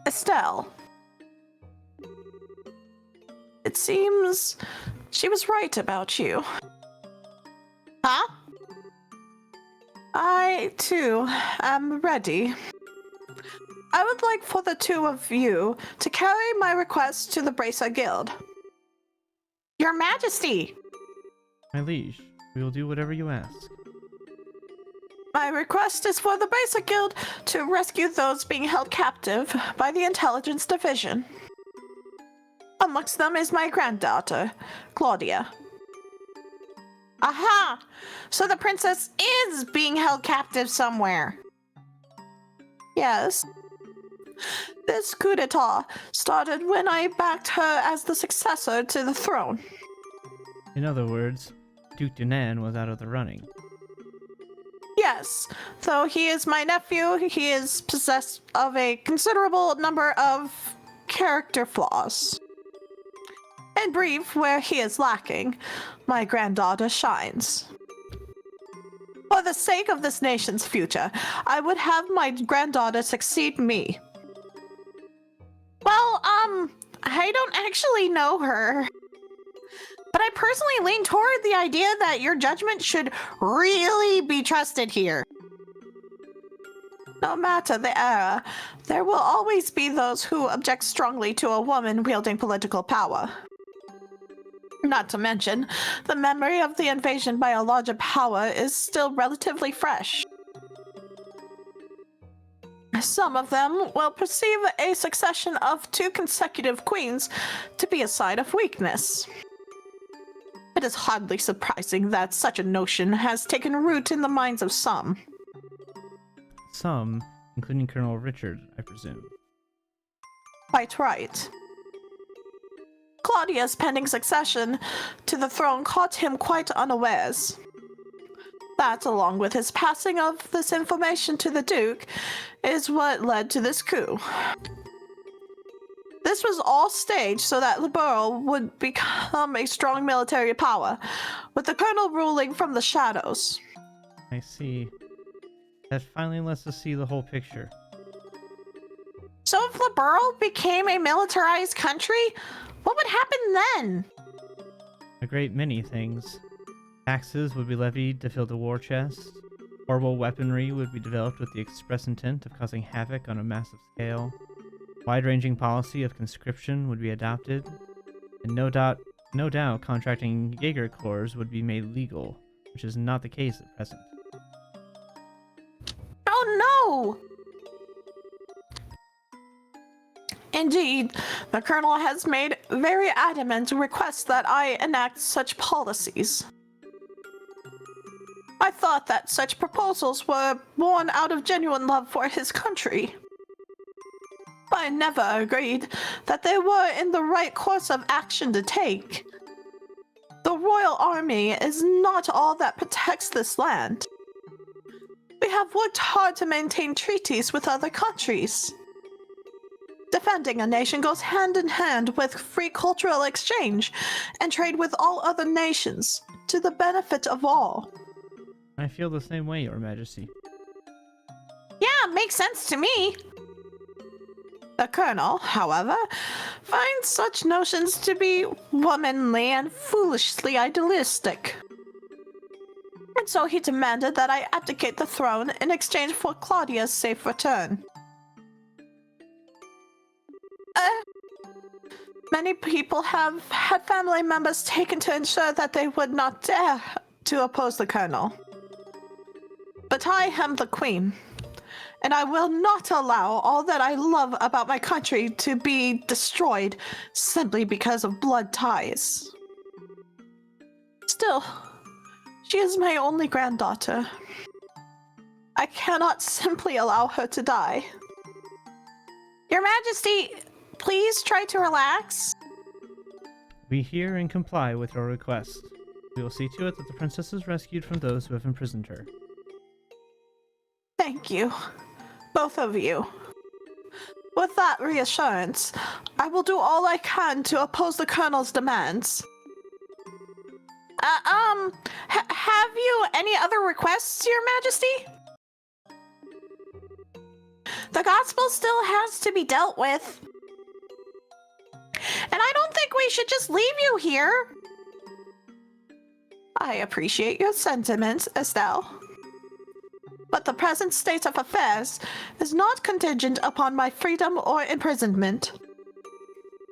Estelle. It seems she was right about you. Huh? I, too, am ready. I would like for the two of you to carry my request to the Bracer Guild. Your Majesty! My liege, we will do whatever you ask. My request is for the Bracer Guild to rescue those being held captive by the Intelligence Division. Amongst them is my granddaughter, Claudia. Aha! So the princess is being held captive somewhere. Yes. This coup d'etat started when I backed her as the successor to the throne. In other words, Duke Dunan was out of the running. Yes, though he is my nephew, he is possessed of a considerable number of character flaws. In brief, where he is lacking, my granddaughter shines. For the sake of this nation's future, I would have my granddaughter succeed me. Well, I don't actually know her. But I personally lean toward the idea that your judgment should really be trusted here. No matter the era, there will always be those who object strongly to a woman wielding political power. Not to mention, the memory of the invasion by a larger power is still relatively fresh. Some of them will perceive a succession of 2 consecutive queens to be a sign of weakness. It is hardly surprising that such a notion has taken root in the minds of some. Some, including Colonel Richard, I presume. Quite right. Claudia's pending succession to the throne caught him quite unawares. That, along with his passing of this information to the Duke, is what led to this coup. This was all staged so that the borough would become a strong military power, with the colonel ruling from the shadows. I see. That finally lets us see the whole picture. So if the borough became a militarized country, what would happen then? A great many things. Taxes would be levied to fill the war chest. Horrible weaponry would be developed with the express intent of causing havoc on a massive scale. Wide-ranging policy of conscription would be adopted, and no doubt contracting Jaeger Corps would be made legal, which is not the case at present. do. Indeed, the Colonel has made very adamant requests that I enact such policies. I thought that such proposals were born out of genuine love for his country. I never agreed that they were in the right course of action to take. The Royal Army is not all that protects this land. We have worked hard to maintain treaties with other countries. Defending a nation goes hand in hand with free cultural exchange and trade with all other nations, to the benefit of all. I feel the same way, Your Majesty. Yeah, makes sense to me. The Colonel, however, finds such notions to be womanly and foolishly idealistic. And so he demanded that I abdicate the throne in exchange for Claudia's safe return. Many people have had family members taken to ensure that they would not dare to oppose the Colonel. But I am the Queen, and I will not allow all that I love about my country to be destroyed simply because of blood ties. Still, she is my only granddaughter. I cannot simply allow her to die. Your Majesty, please try to relax. We hear and comply with your request. We will see to it that the princess is rescued from those who have imprisoned her. Thank you, both of you. With that reassurance, I will do all I can to oppose the Colonel's demands. Have you any other requests, Your Majesty? The gospel still has to be dealt with. And I don't think we should just leave you here. I appreciate your sentiments, Estelle. But the present state of affairs is not contingent upon my freedom or imprisonment.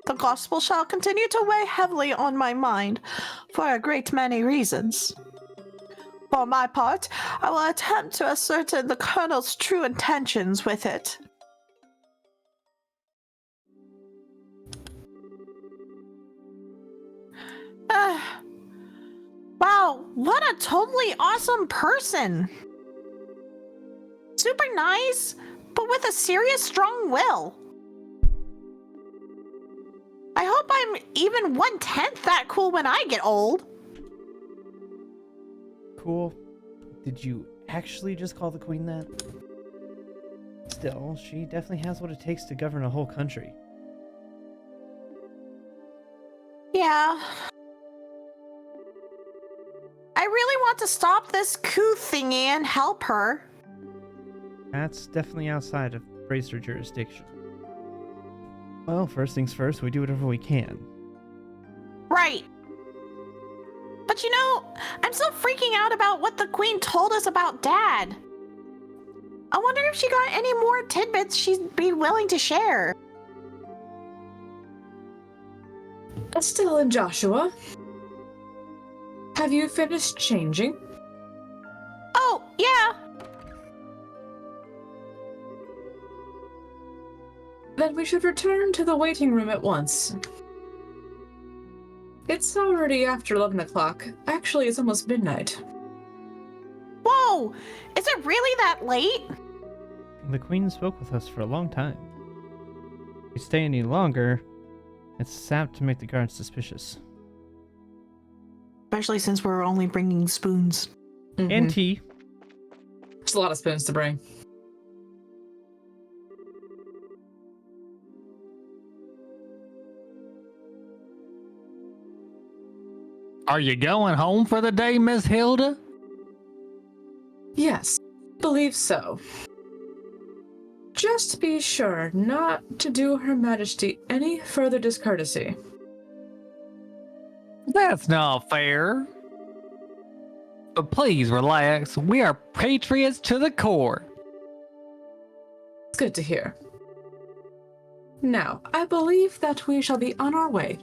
The gospel shall continue to weigh heavily on my mind for a great many reasons. For my part, I will attempt to ascertain the Colonel's true intentions with it. Wow, what a totally awesome person! Super nice, but with a serious, strong will. I hope I'm even 1/10 that cool when I get old. Cool. Did you actually just call the Queen that? Still, she definitely has what it takes to govern a whole country. Yeah. I really want to stop this coup thingy and help her. That's definitely outside of Bracer jurisdiction. Well, first things first, we do whatever we can. Right. But you know, I'm still freaking out about what the Queen told us about Dad. I wonder if she got any more tidbits she'd be willing to share. Estelle and Joshua, have you finished changing? Oh, yeah. Then we should return to the waiting room at once. It's already after 11 o'clock. Actually, it's almost midnight. Whoa! Is it really that late? The Queen spoke with us for a long time. If we stay any longer, it's apt to make the guards suspicious. Especially since we're only bringing spoons. And tea. There's a lot of spoons to bring. Are you going home for the day, Miss Hilda? Yes, believe so. Just be sure not to do Her Majesty any further discourtesy. That's not fair. But please relax. We are patriots to the core. It's good to hear. Now, I believe that we shall be on our way.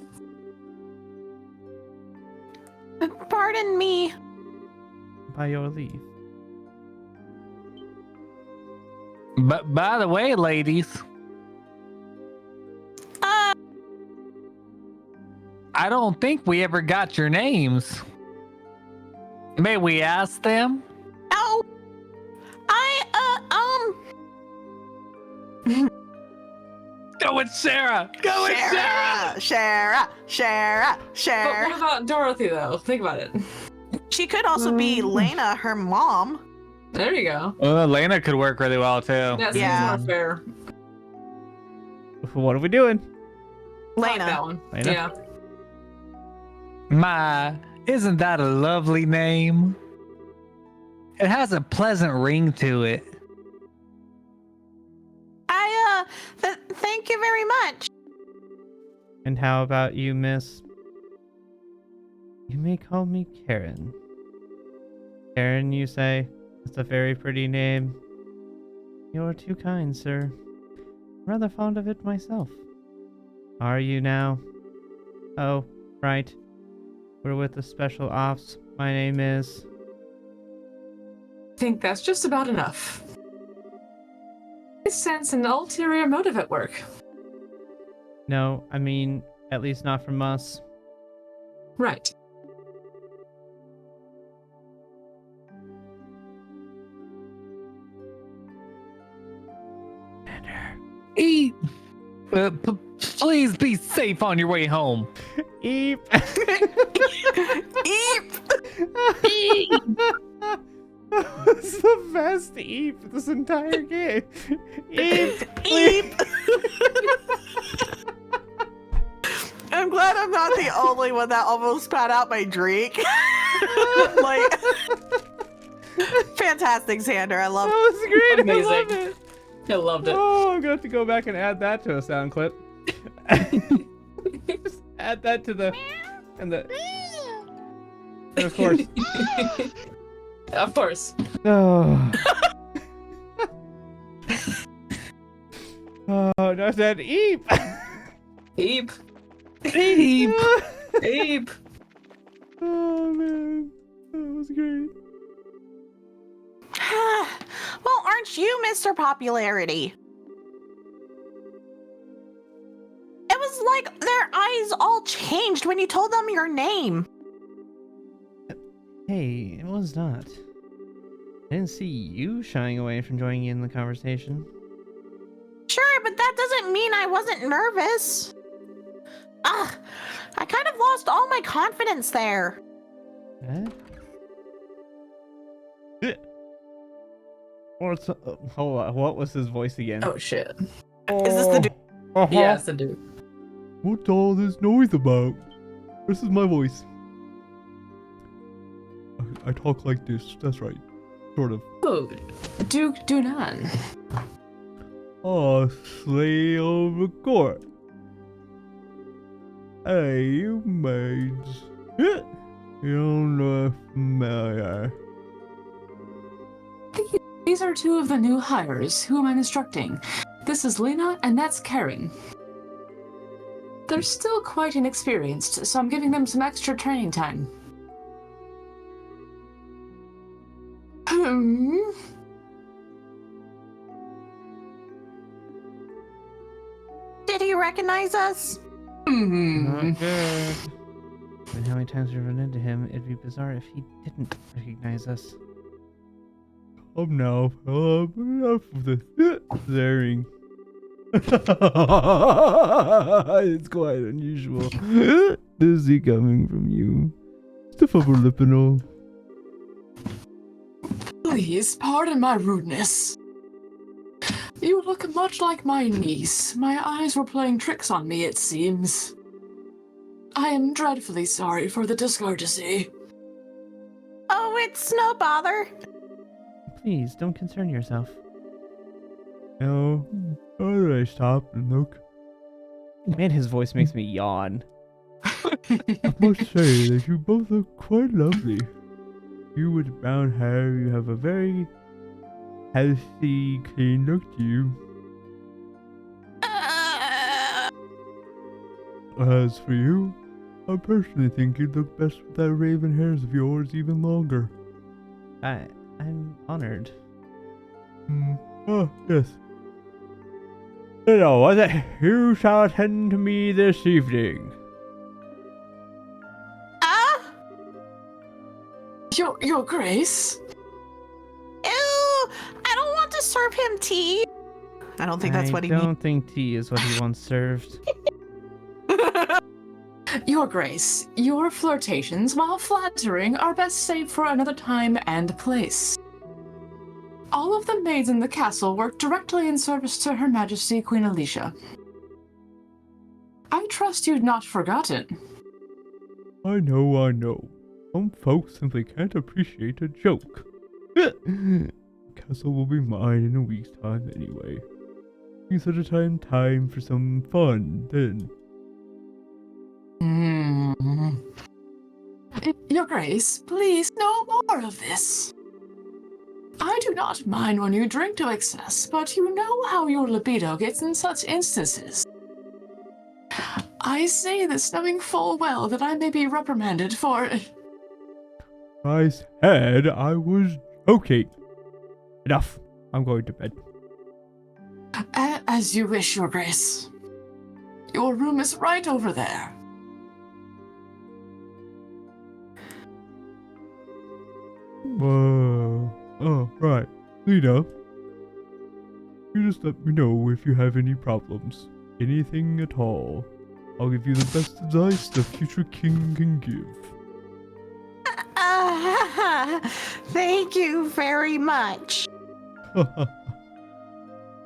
Pardon me. By your leave. But by the way, ladies, I don't think we ever got your names. May we ask them? Oh, Go with Sarah. Go with Sarah. Shara. But what about Dorothy, though? Think about it. She could also be Lena, her mom. There you go. Lena could work really well too. That seems Yeah. more fair. What are we doing? I like Lena. that one. Lena? Yeah. My, isn't that a lovely name? It has a pleasant ring to it. Thank you very much. And how about you, miss? You may call me Karen. Karen, you say? That's a very pretty name. You're too kind, sir. I'm rather fond of it myself. Are you now? Oh, right. We're with the Special Ops. My name is... I think that's just about enough. I sense an ulterior motive at work. No, I mean, at least not from us. Right. Eat. Please be safe on your way home. Eep! Eep. That's the best Eep this entire game. Eep! Eep. I'm glad I'm not the only one that almost spat out my drink. Like, fantastic, Xander. I love That was great. Amazing. I love it. I loved it. Oh, I'm gonna have to go back and add that to a sound clip. Just add that to the and of course. Of course. Oh. Oh, no, that Eep. Eep. Eep. Eep. Oh man, that was great. Well, aren't you Mr. Popularity? It was like their eyes all changed when you told them your name. Hey, it was not. I didn't see you shying away from joining in the conversation. Sure, but that doesn't mean I wasn't nervous. Ugh, I kind of lost all my confidence there. What? What's hold on, what was his voice again? Oh shit. Is this the dude? Yeah, it's a dude. What's all this noise about? This is my voice. I talk like this, that's right. Sort of. Oh, Duke Dunan. Oh, slay of the court. Hey, you maids. You don't look familiar. These are two of the new hires. Who am I instructing? This is Lena, and that's Karen. They're still quite inexperienced, so I'm giving them some extra training time. Did he recognize us? Not good. And how many times we've run into him, it'd be bizarre if he didn't recognize us. Come now, enough of the staring. It's quite unusual. To see coming from you. Stuff upper lip and all. Please, pardon my rudeness. You look much like my niece. My eyes were playing tricks on me, it seems. I am dreadfully sorry for the discourtesy. Oh, it's no bother. Please, don't concern yourself. No, how did I stop and look? Man, his voice makes me yawn. I must say that you both look quite lovely. You with brown hair, you have a very healthy, clean look to you. As for you, I personally think you'd look best with that raven hairs of yours even longer. I'm honored. Oh, yes. No, was it? You shall attend to me this evening. Your Grace? Ew! I don't want to serve him tea. I don't think that's what he I means. don't think tea is what he wants served. Your Grace, your flirtations, while flattering, are best saved for another time and place. All of the maids in the castle work directly in service to Her Majesty Queen Alicia. I trust you've not forgotten. I know. Some folks simply can't appreciate a joke. Castle will be mine in a week's time anyway. We set aside time for some fun then. Your Grace, please, no more of this. I do not mind when you drink to excess, but you know how your libido gets in such instances. I say this knowing full well that I may be reprimanded for... I said I was joking. Enough. I'm going to bed. As you wish, Your Grace. Your room is right over there. Oh, right. Lena, you just let me know if you have any problems. Anything at all. I'll give you the best advice the future king can give. Thank you very much.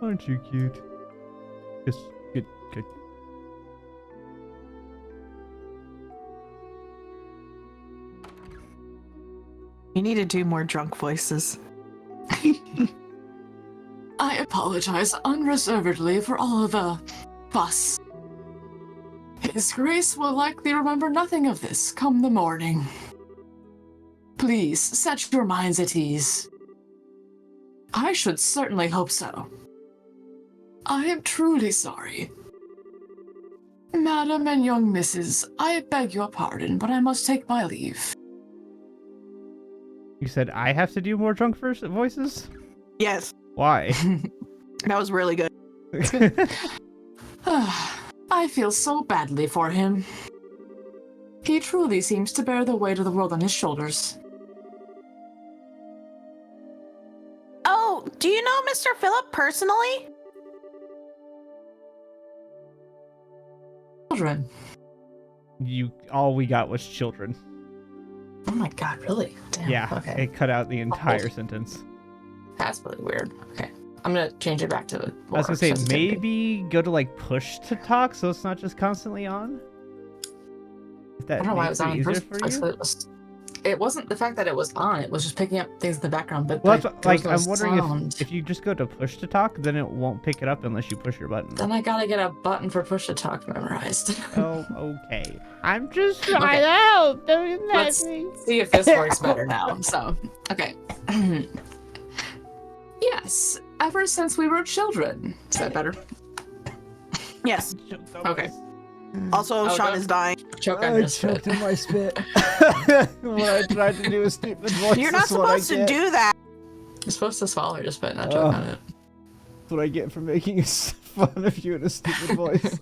Aren't you cute? Yes, good. You need to do more drunk voices. I apologize unreservedly for all of the fuss. His Grace will likely remember nothing of this come the morning. Please, set your minds at ease. I should certainly hope so. I am truly sorry. Madam and young Mrs., I beg your pardon, but I must take my leave. You said I have to do more drunk voices? Yes, Why? that was really good. I feel so badly for him. He truly seems to bear the weight of the world on his shoulders. Oh, do you know Mr. Phillip personally? Children. All we got was children. Oh my god, really? Damn. Yeah, Okay. it cut out the entire sentence. That's really weird. Okay. I'm gonna change it back to I was gonna say, maybe go to like push to talk so it's not just constantly on. If I that don't know why it makes was on easier first for place, you. but it wasn't the fact that it was on, it was just picking up things in the background, but Well, there that's was I'm no wondering sound. if you just go to push to talk, then it won't pick it up unless you push your button. Then I gotta get a button for push to talk memorized. Oh, okay. I'm just trying to help. Don't let Let's me. see if this works better now. So, okay. Yes, ever since we were children. Is that better? Yes. Okay. Also, Oh, Sean no. is dying. Choke on your spit. in my spit. When I tried to do a stupid voice. You're not supposed to do that. You're supposed to swallow your spit, not choke on it. That's what I get for making fun of you in a stupid voice.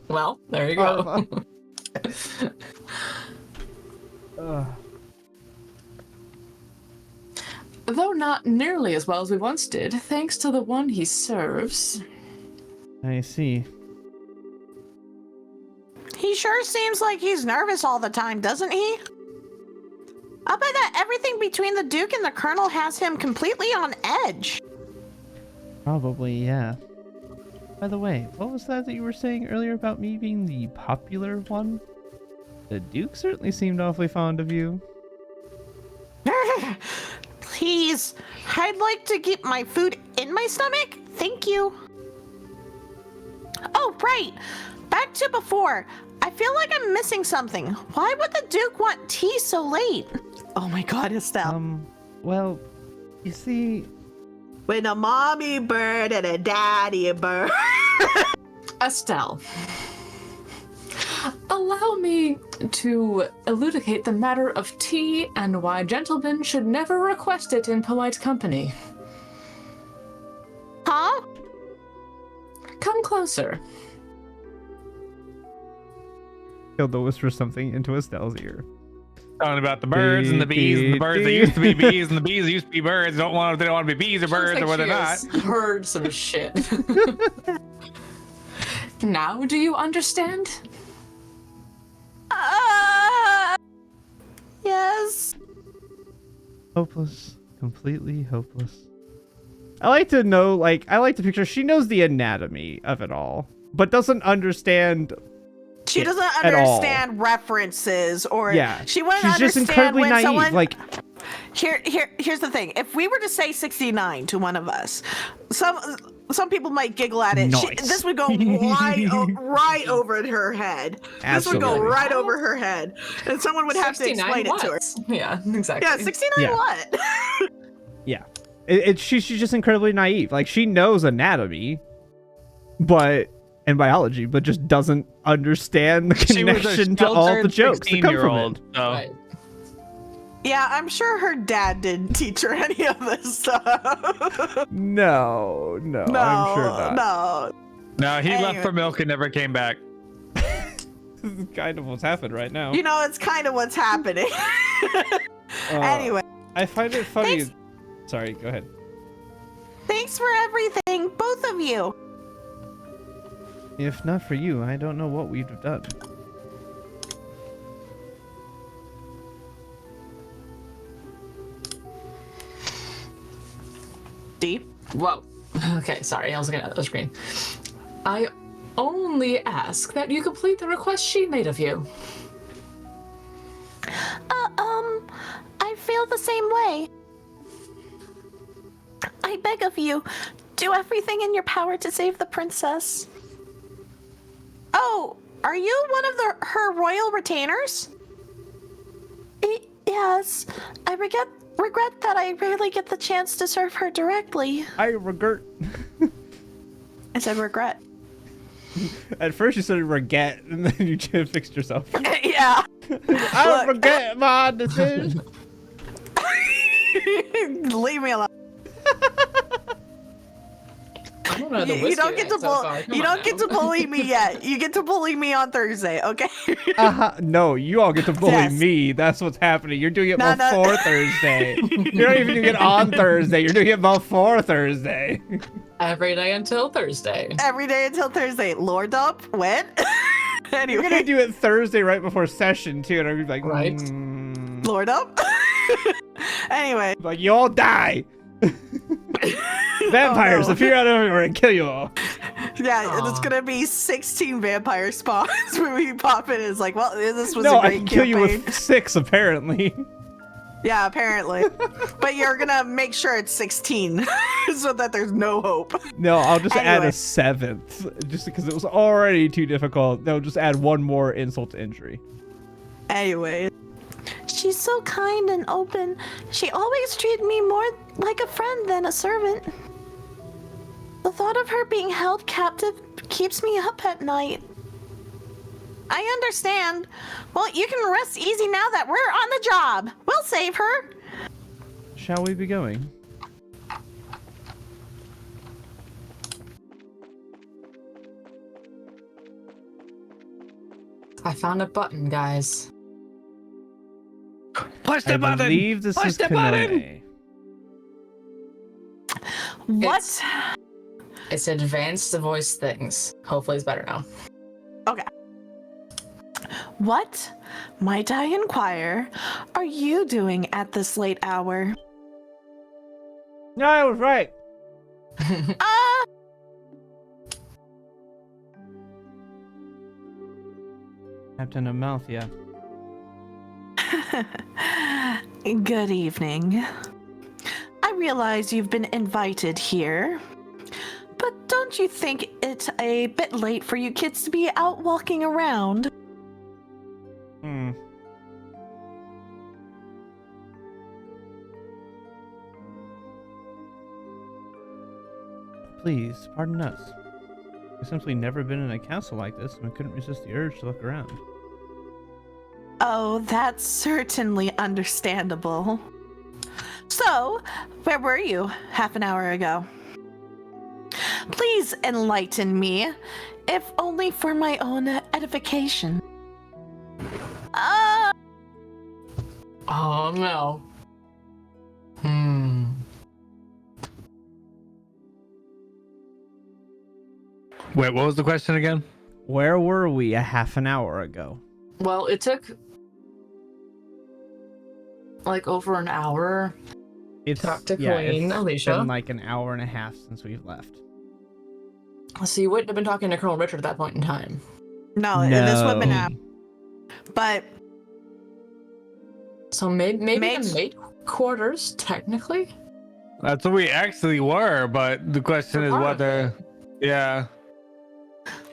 Well, there you go. Though not nearly as well as we once did, thanks to the one he serves. I see. He sure seems like he's nervous all the time, doesn't he? I'll bet that everything between the Duke and the Colonel has him completely on edge. Probably, yeah. By the way, what was that you were saying earlier about me being the popular one? The Duke certainly seemed awfully fond of you. Please, I'd like to keep my food in my stomach. Thank you. Oh, right. Back to before. I feel like I'm missing something. Why would the Duke want tea so late? Oh my god, Estelle. Well, you see... When a mommy bird and a daddy bird. Estelle, allow me to elucidate the matter of tea and why gentlemen should never request it in polite company. Huh? Come closer. Hilda whispers something into Estelle's ear. Talking about the birds and the bees and the birds that used to be bees and the bees that used to be birds. They don't want to be bees or birds or whether or not. Heard some shit. Now, do you understand? Yes. Hopeless. Completely hopeless. I like to know, like, I like to picture she knows the anatomy of it all, but doesn't understand. She doesn't at all. understand references, or Yeah, she wouldn't she's just understand incredibly when naive. someone. Like, Here's the thing: if we were to say 69 to one of us, some people might giggle at it. Nice. This would go right over her head. This would go Absolutely. right over her head, and someone would have to 69 explain it to her. what? Yeah, exactly. Yeah, 69 Yeah. what? yeah, she's just incredibly naive. Like, she knows anatomy, and biology, but just doesn't understand the She was a connection to all the sheltered jokes that come from 16-year-old, it. so. Right. Yeah, I'm sure her dad didn't teach her any of this stuff. No, I'm sure not. No. No, he left Anyway. for milk and never came back. This is kind of what's happened right now. You know, it's kind of what's happening. Anyway, I find it funny. Thanks. Sorry, go ahead. thanks for everything, both of you. If not for you, I don't know what we'd have done. Deep. Whoa. Okay, sorry, I was looking at the screen. I only ask that you complete the request she made of you. I feel the same way. I beg of you, do everything in your power to save the princess. Oh, are you one of her royal retainers? Yes. I regret that I rarely get the chance to serve her directly. I regret. I said regret. At first you said regret, and then you just fixed yourself. Yeah. I regret my decision. Leave me alone. I don't know the You don't get to you don't get to bully me yet. You get to bully me on Thursday, okay? No, you all get to bully Yes. me. That's what's happening. You're doing it No, no. before Thursday. You're not even doing it on Thursday. You're doing it before Thursday. Every day until Thursday. Every day until Thursday. Lord up, when? You're gonna Anyway, do it Thursday right before session too, and I'm gonna be like, Right. Lord up. Anyway, like you all die. Vampires no. appear out of everywhere and kill you all. yeah, and it's Aw. gonna be 16 vampire spawns when we pop in. It's like, well, this was No, a I great can kill campaign. you with 6 apparently. Yeah, apparently. But you're gonna make sure it's 16 so that there's no hope. No, I'll just add Anyway. a 7th, just because it was already too difficult. They'll just add one more insult to injury. Anyway. She's so kind and open. She always treated me more like a friend than a servant. The thought of her being held captive keeps me up at night. I understand. Well, you can rest easy now that we're on the job. We'll save her. Shall we be going? I found a button, guys. Push I the button. believe this Push is the button. Kanone. What? It's advanced voice things. Hopefully it's better now. Okay. What, might I inquire, are you doing at this late hour? No, I was right. Captain Amalthea. Good evening. I realize you've been invited here, but don't you think it's a bit late for you kids to be out walking around? Please, pardon us. We've simply never been in a castle like this, and we couldn't resist the urge to look around. Oh, that's certainly understandable. So, where were you half an hour ago? Please enlighten me, if only for my own edification. Oh no. Wait, what was the question again? Where were we a half an hour ago? Well, it took like over an hour. It's Talk to yeah, Queen it's Alicia. been like an hour and a half since we've left. So you wouldn't have been talking to Colonel Richard at that point in time. No, this would have been No. out. But So maybe Maids- the maid quarters, technically? That's what we actually were, but the question For is part of whether. Yeah.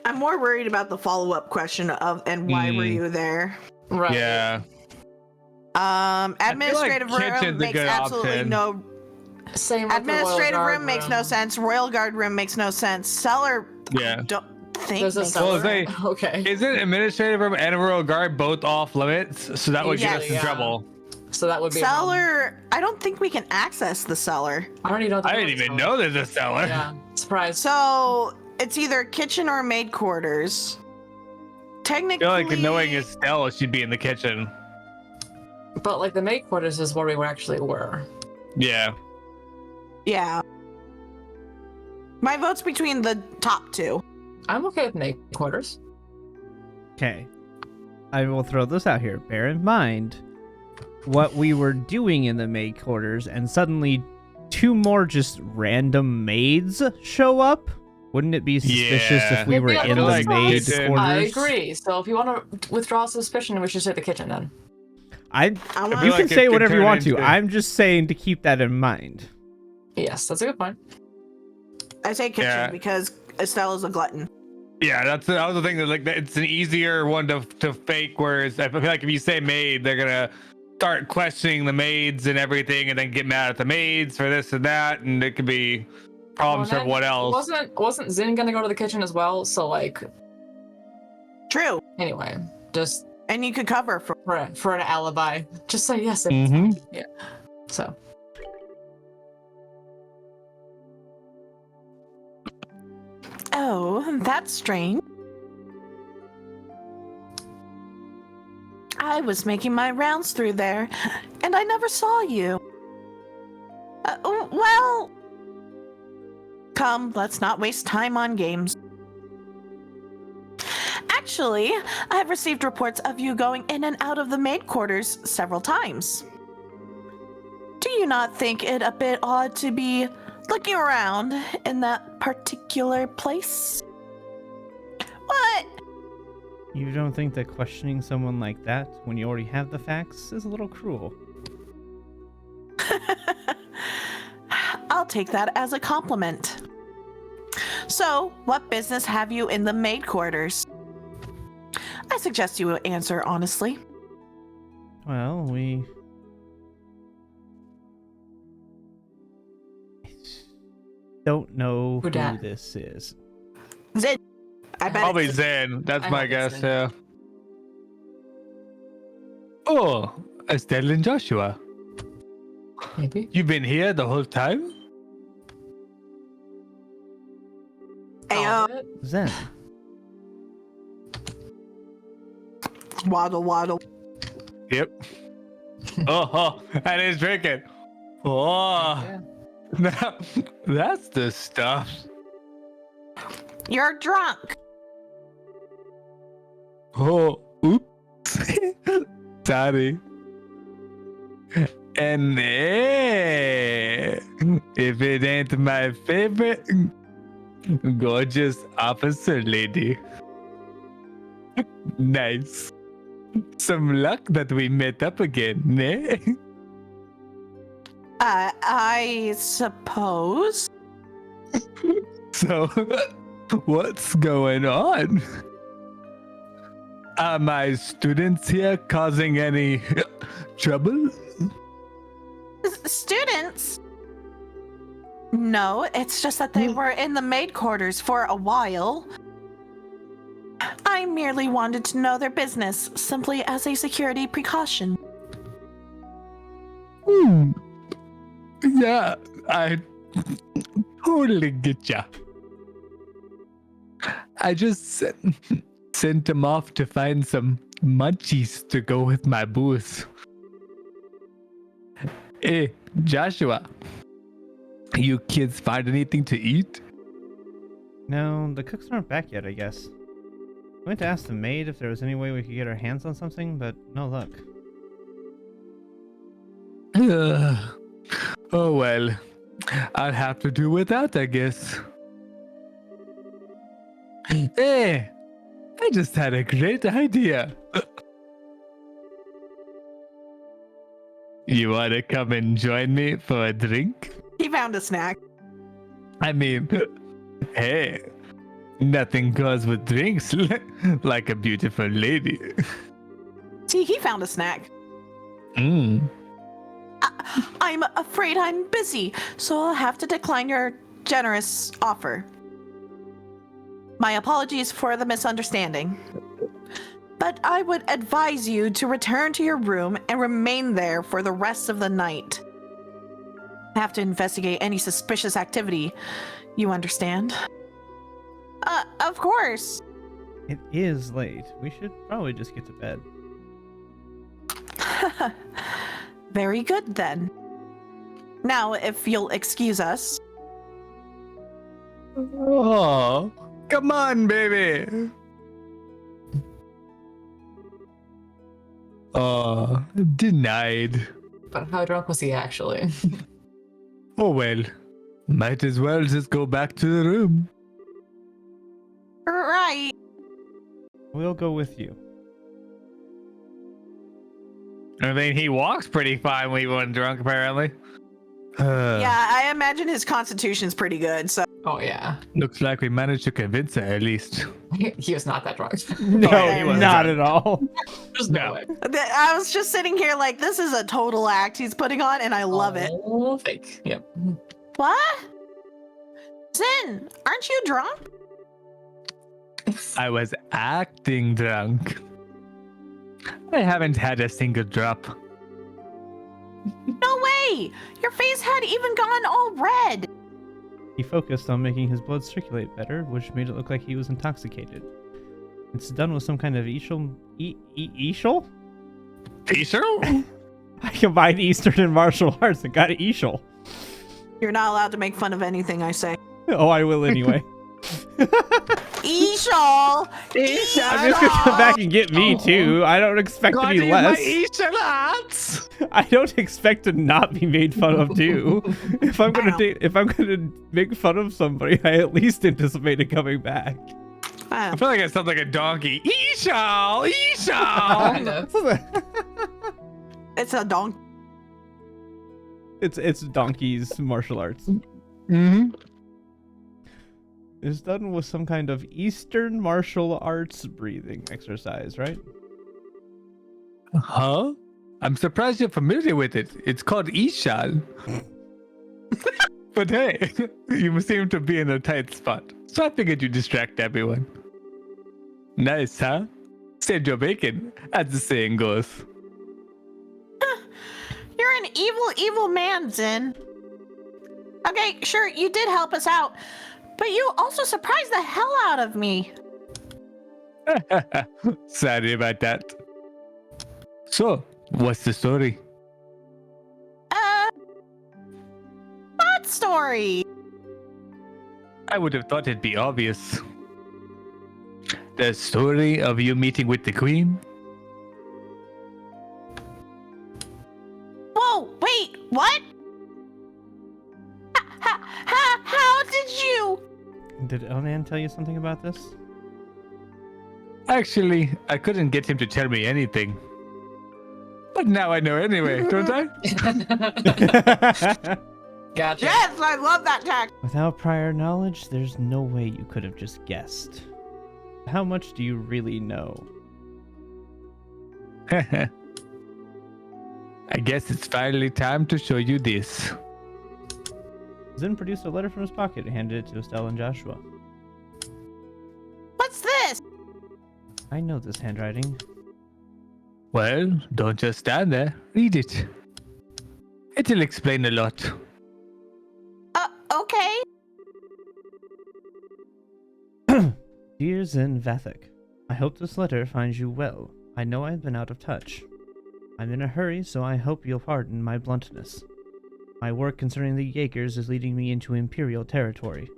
I'm more worried about the follow-up question of and why were you there? Right. Yeah. Administrative kitchen's a room makes good absolutely option. no. Same with Administrative the Royal room Guard makes no sense. Royal Guard room makes no sense. Cellar. Yeah. Don't think. There's a makes cellar. Well, Okay. Isn't administrative room and royal guard both off limits? So that would get us in Yeah. trouble. So that would be a problem. Cellar. I don't think we can access the cellar. I don't even know. I didn't even know there's a cellar. Yeah. Surprise. So it's either kitchen or maid quarters. I Technically, feel like knowing Estelle, she'd be in the kitchen. But like the maid quarters is where we actually were. Yeah. yeah. My vote's between the top two. I'm okay with maid quarters. Okay. I will throw this out here. Bear in mind what we were doing in the maid quarters, and suddenly 2 more just random maids show up. Wouldn't it be suspicious Yeah. if we It'd were be a in little the maid suspicious. quarters? I agree. So if you want to withdraw suspicion, we should say the kitchen then. I You want feel can like it say could whatever you turn want to. into- I'm just saying to keep that in mind. Yes, that's a good point. I say kitchen Yeah. because Estella's a glutton. Yeah, that was the thing that like it's an easier one to fake. Whereas I feel like if you say maid, they're gonna start questioning the maids and everything, and then get mad at the maids for this and that, and it could be problems Well, for what then, else. Wasn't Zin gonna go to the kitchen as well? So like, True. anyway, just And you could cover for. for an alibi, just say yes. Mhm. Yeah. So Oh, that's strange. I was making my rounds through there, and I never saw you. Well, come, let's not waste time on games. Actually, I have received reports of you going in and out of the maid quarters several times. Do you not think it a bit odd to be looking around in that particular place? What? You don't think that questioning someone like that when you already have the facts is a little cruel? I'll take that as a compliment. So, what business have you in the maid quarters? I suggest you answer honestly. Well, we don't know who dat? this is. Zin. I bet Probably it's- Zen. That's I my hope it's guess. Zen. Yeah. Oh, Estelle and Joshua, maybe. you've been here the whole time? Ayo, Zen. waddle waddle. Yep. Oh, and he's drinking. Oh, Yeah. now, that's the stuff. You're drunk. Oh, oops. Sorry. And if it ain't my favorite, gorgeous officer lady. Nice. Some luck that we met up again, eh? I suppose. So, what's going on? Are my students here causing any trouble? Students? No, it's just that they were in the maid quarters for a while. I merely wanted to know their business, simply as a security precaution. Yeah, I totally get ya. I just sent him off to find some munchies to go with my booze. Hey, Joshua, you kids find anything to eat? No, the cooks aren't back yet, I guess. I went to ask the maid if there was any way we could get our hands on something, but no luck. Oh well, I'll have to do without, I guess. Hey, I just had a great idea. You want to come and join me for a drink? He found a snack. I mean, hey, nothing goes with drinks like a beautiful lady. See, he found a snack. I'm afraid I'm busy, so I'll have to decline your generous offer. My apologies for the misunderstanding. But I would advise you to return to your room and remain there for the rest of the night. I have to investigate any suspicious activity. You understand? Of course. It is late. We should probably just get to bed. Very good then. Now, if you'll excuse us. Oh, come on, baby. Oh, denied. But how drunk was he actually? Oh well, might as well just go back to the room. Right. We'll go with you. I mean, he walks pretty fine when he wasn't drunk, apparently. Yeah, I imagine his constitution's pretty good, so. Oh yeah. Looks like we managed to convince her, at least. He was not that drunk. No, he wasn't not at all. There's no way. I was just sitting here like, this is a total act he's putting on, and I love it. Oh, fake. Yep. What? Zin, aren't you drunk? I was acting drunk. I haven't had a single drop. No way! Your face had even gone all red. He focused on making his blood circulate better, which made it look like he was intoxicated. It's done with some kind of Ishal? Ishal? I combined Eastern and martial arts and got Ishal. You're not allowed to make fun of anything I say. Oh, I will anyway. Ishal! I'm just gonna come back and get me too. I don't expect to be less. I don't expect to not be made fun of too. If I'm gonna make fun of somebody, I at least anticipate it coming back. I feel like it sounds like a donkey. Ishal! Kind Ishal! of. It's a donkey. It's donkey's martial arts. Mm-hmm. It's done with some kind of Eastern martial arts breathing exercise, right? Huh? I'm surprised you're familiar with it. It's called Ishal. But hey, you seem to be in a tight spot. So I figured you'd distract everyone. Nice, huh? Saved your bacon, as the saying goes. You're an evil, evil man, Zin. Okay, sure, you did help us out, but you also surprised the hell out of me. Sorry about that. So, what's the story? What story? I would have thought it'd be obvious. The story of you meeting with the queen? Whoa, wait, what? How did you? Did Elnan tell you something about this? Actually, I couldn't get him to tell me anything. But now I know anyway, don't I? Gotcha. Yes, I love that tact. Without prior knowledge, there's no way you could have just guessed. How much do you really know? I guess it's finally time to show you this. Zin produced a letter from his pocket and handed it to Estelle and Joshua. What's this? I know this handwriting. Well, don't just stand there. Read it. It'll explain a lot. Okay. Dear Zen Vathek, I hope this letter finds you well. I know I've been out of touch. I'm in a hurry, so I hope you'll pardon my bluntness. My work concerning the Jaegers is leading me into Imperial territory.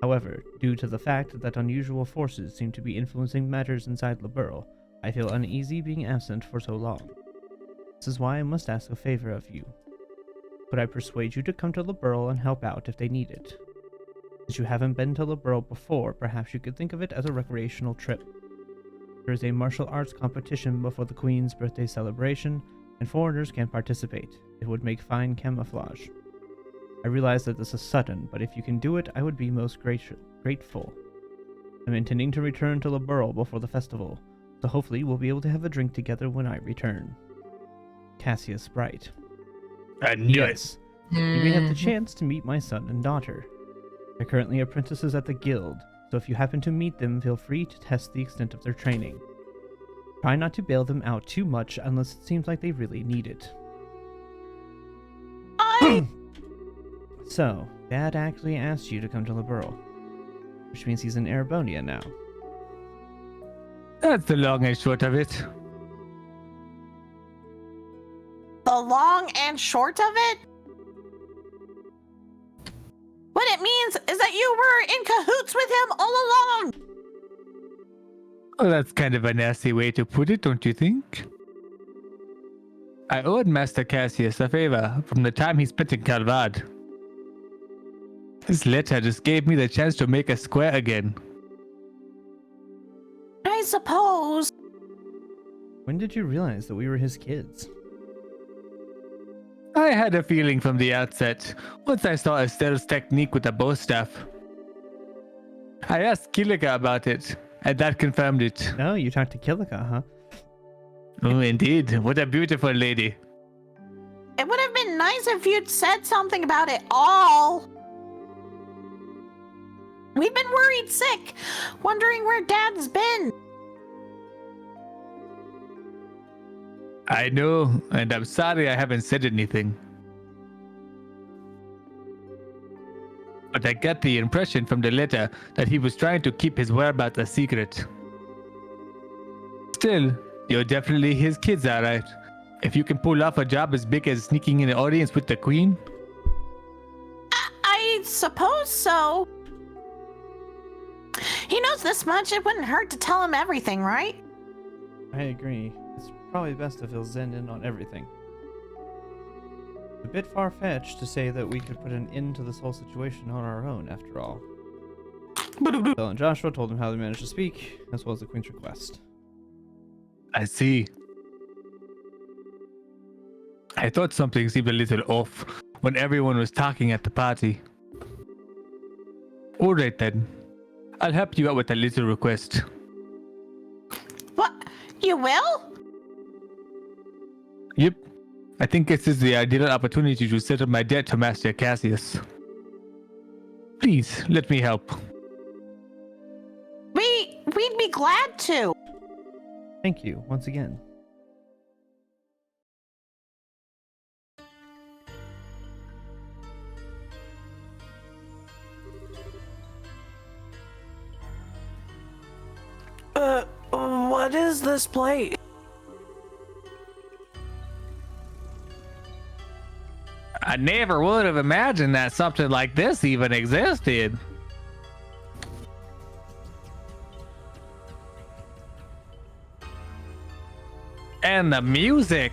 However, due to the fact that unusual forces seem to be influencing matters inside Liberl, I feel uneasy being absent for so long. This is why I must ask a favor of you. Could I persuade you to come to Liberl and help out if they need it? Since you haven't been to Liberl before, perhaps you could think of it as a recreational trip. There is a martial arts competition before the Queen's birthday celebration, and foreigners can participate. It would make fine camouflage. I realize that this is sudden, but if you can do it, I would be most grateful. I'm intending to return to Liberl before the festival, so hopefully we'll be able to have a drink together when I return. Cassius Bright. I knew Yes, you may have the chance to meet my son and daughter. They're currently apprentices at the guild, so if you happen to meet them, feel free to test the extent of their training. Try not to bail them out too much unless it seems like they really need it. So, Dad actually asked you to come to Liberl, which means he's in Erebonia now. That's the long and short of it. The long and short of it? What it means is that you were in cahoots with him all along! Oh, that's kind of a nasty way to put it, don't you think? I owed Master Cassius a favor from the time he spent in Calvad. This letter just gave me the chance to make us square again. I suppose. When did you realize that we were his kids? I had a feeling from the outset, once I saw Estelle's technique with the bow staff. I asked Kilika about it, and that confirmed it. Oh, you talked to Kilika, huh? Oh, indeed. What a beautiful lady. It would have been nice if you'd said something about it all. We've been worried sick, wondering where Dad's been. I know, and I'm sorry I haven't said anything. But I got the impression from the letter that he was trying to keep his whereabouts a secret. Still, you're definitely his kids, alright. If you can pull off a job as big as sneaking in the audience with the Queen. I suppose so. He knows this much, it wouldn't hurt to tell him everything, right? I agree. It's probably best to fill Zen in on everything. A bit far-fetched to say that we could put an end to this whole situation on our own, after all. Bill and Joshua told him how they managed to speak, as well as the Queen's request. I see. I thought something seemed a little off when everyone was talking at the party. Alright then. I'll help you out with a little request. What? You will? Yep. I think this is the ideal opportunity to settle my debt to Master Cassius. Please, let me help. We'd be glad to. Thank you, once again. What is this place? I never would have imagined that something like this even existed. And the music.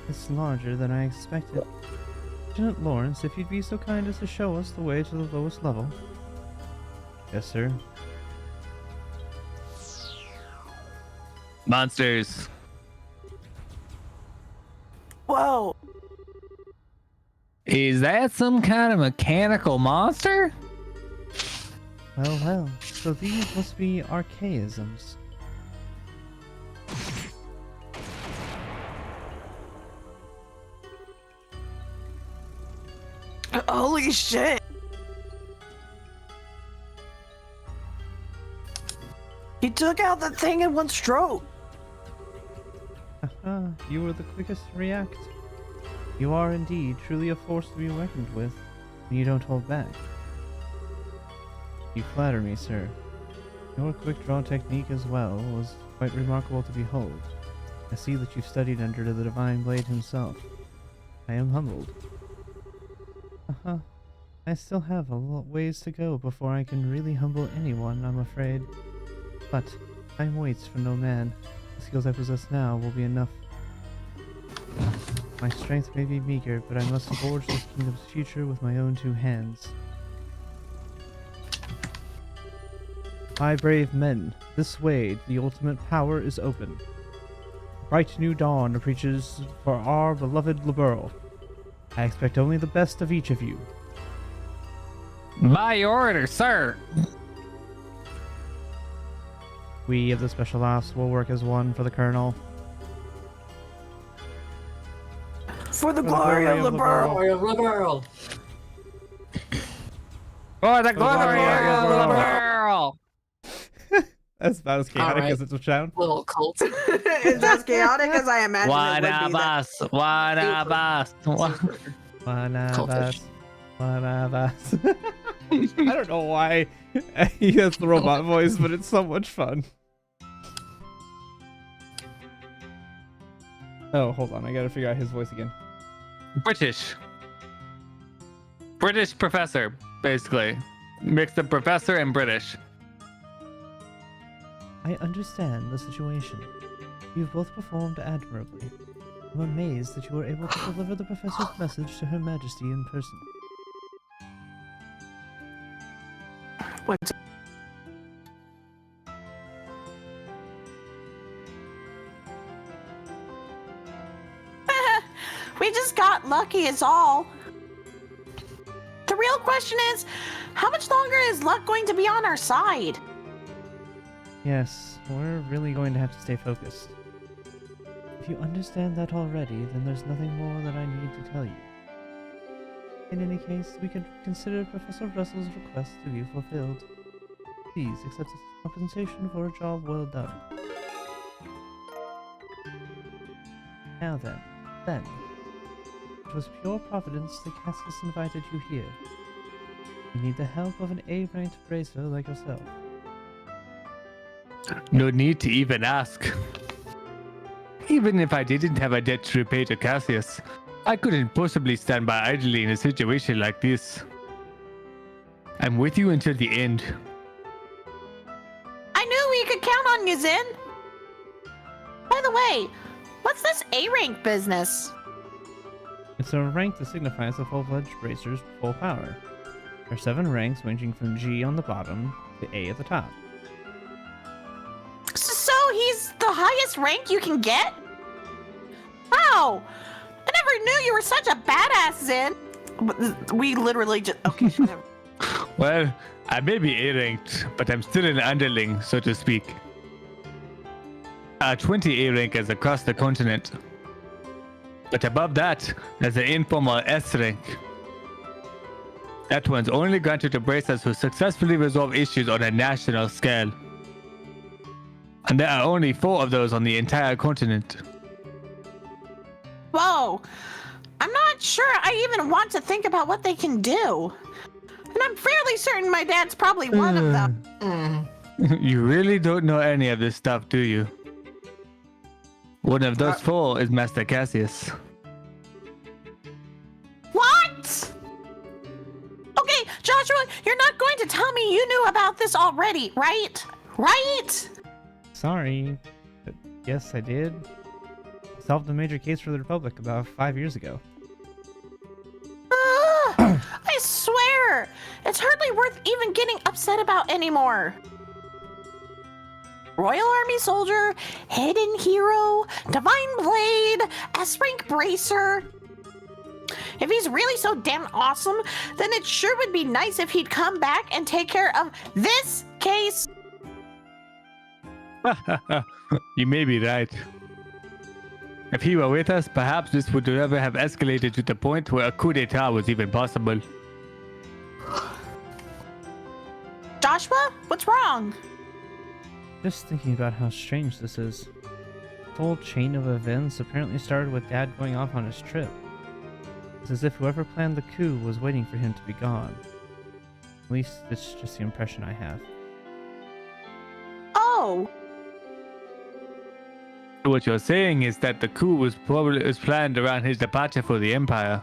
It's larger than I expected. Lieutenant Lawrence, if you'd be so kind as to show us the way to the lowest level. Yes, sir. Monsters. Whoa. Is that some kind of mechanical monster? Well, well. So these must be archaisms. Holy shit. He took out that thing in one stroke. Haha, you were the quickest to react. You are indeed truly a force to be reckoned with, and you don't hold back. You flatter me, sir. Your quick draw technique as well was quite remarkable to behold. I see that you've studied under the Divine Blade himself. I am humbled. I still have a lot ways to go before I can really humble anyone, I'm afraid. But time waits for no man. The skills I possess now will be enough. My strength may be meager, but I must forge this kingdom's future with my own two hands. My brave men, this way the ultimate power is open. Bright new dawn preaches for our beloved Liberl. I expect only the best of each of you. By your order, sir. We of the Special Ops will work as one for the Colonel. For the glory of the Liberl. Glory of the girl. For the glory of the of the girl. That's about as chaotic Alright. as it would sound. Little cult. It's as chaotic as I imagine One it would of be. us. One of us. One of Cultish. us. One of us. I don't know why he has the robot voice, but it's so much fun. Oh, hold on. I gotta figure out his voice again. British professor, basically. Mix of professor and British. I understand the situation. You've both performed admirably. I'm amazed that you were able to deliver the professor's message to Her Majesty in person. What's We just got lucky is all. The real question is, how much longer is luck going to be on our side? Yes, we're really going to have to stay focused. If you understand that already, then there's nothing more that I need to tell you. In any case, we could consider Professor Russell's request to be fulfilled. Please accept this as compensation for a job well done. Now then. It was pure providence that Cassius invited you here. You need the help of an A-ranked bracer like yourself. No need to even ask. Even if I didn't have a debt to repay to Cassius, I couldn't possibly stand by idly in a situation like this. I'm with you until the end. I knew we could count on you, Zin. By the way, what's this A-rank business? It's a rank that signifies the full-fledged bracer's full power. There are 7 ranks ranging from G on the bottom to A at the top. So he's the highest rank you can get? Wow! I never knew you were such a badass, Zin. We literally just... Okay, whatever. Well, I may be A-ranked, but I'm still an underling, so to speak. 20 A rank is across the continent. But above that, there's an informal S rank. That one's only granted to bracers who successfully resolve issues on a national scale. And there are only 4 of those on the entire continent. Whoa! I'm not sure I even want to think about what they can do. And I'm fairly certain my dad's probably one of them. You really don't know any of this stuff, do you? One of those 4 is Master Cassius. What? Okay, Joshua, you're not going to tell me you knew about this already, right? Right? Sorry, but yes, I did. Solved a major case for the Republic about 5 years ago. I swear, it's hardly worth even getting upset about anymore. Royal Army Soldier, Hidden Hero, Divine Blade, S-Rank Bracer. If he's really so damn awesome, then it sure would be nice if he'd come back and take care of this case. You may be right. If he were with us, perhaps this would never have escalated to the point where a coup d'etat was even possible. Joshua, what's wrong? Just thinking about how strange this is. The whole chain of events apparently started with Dad going off on his trip. It's as if whoever planned the coup was waiting for him to be gone. At least it's just the impression I have. know. What you're saying is that the coup was planned around his departure for the Empire.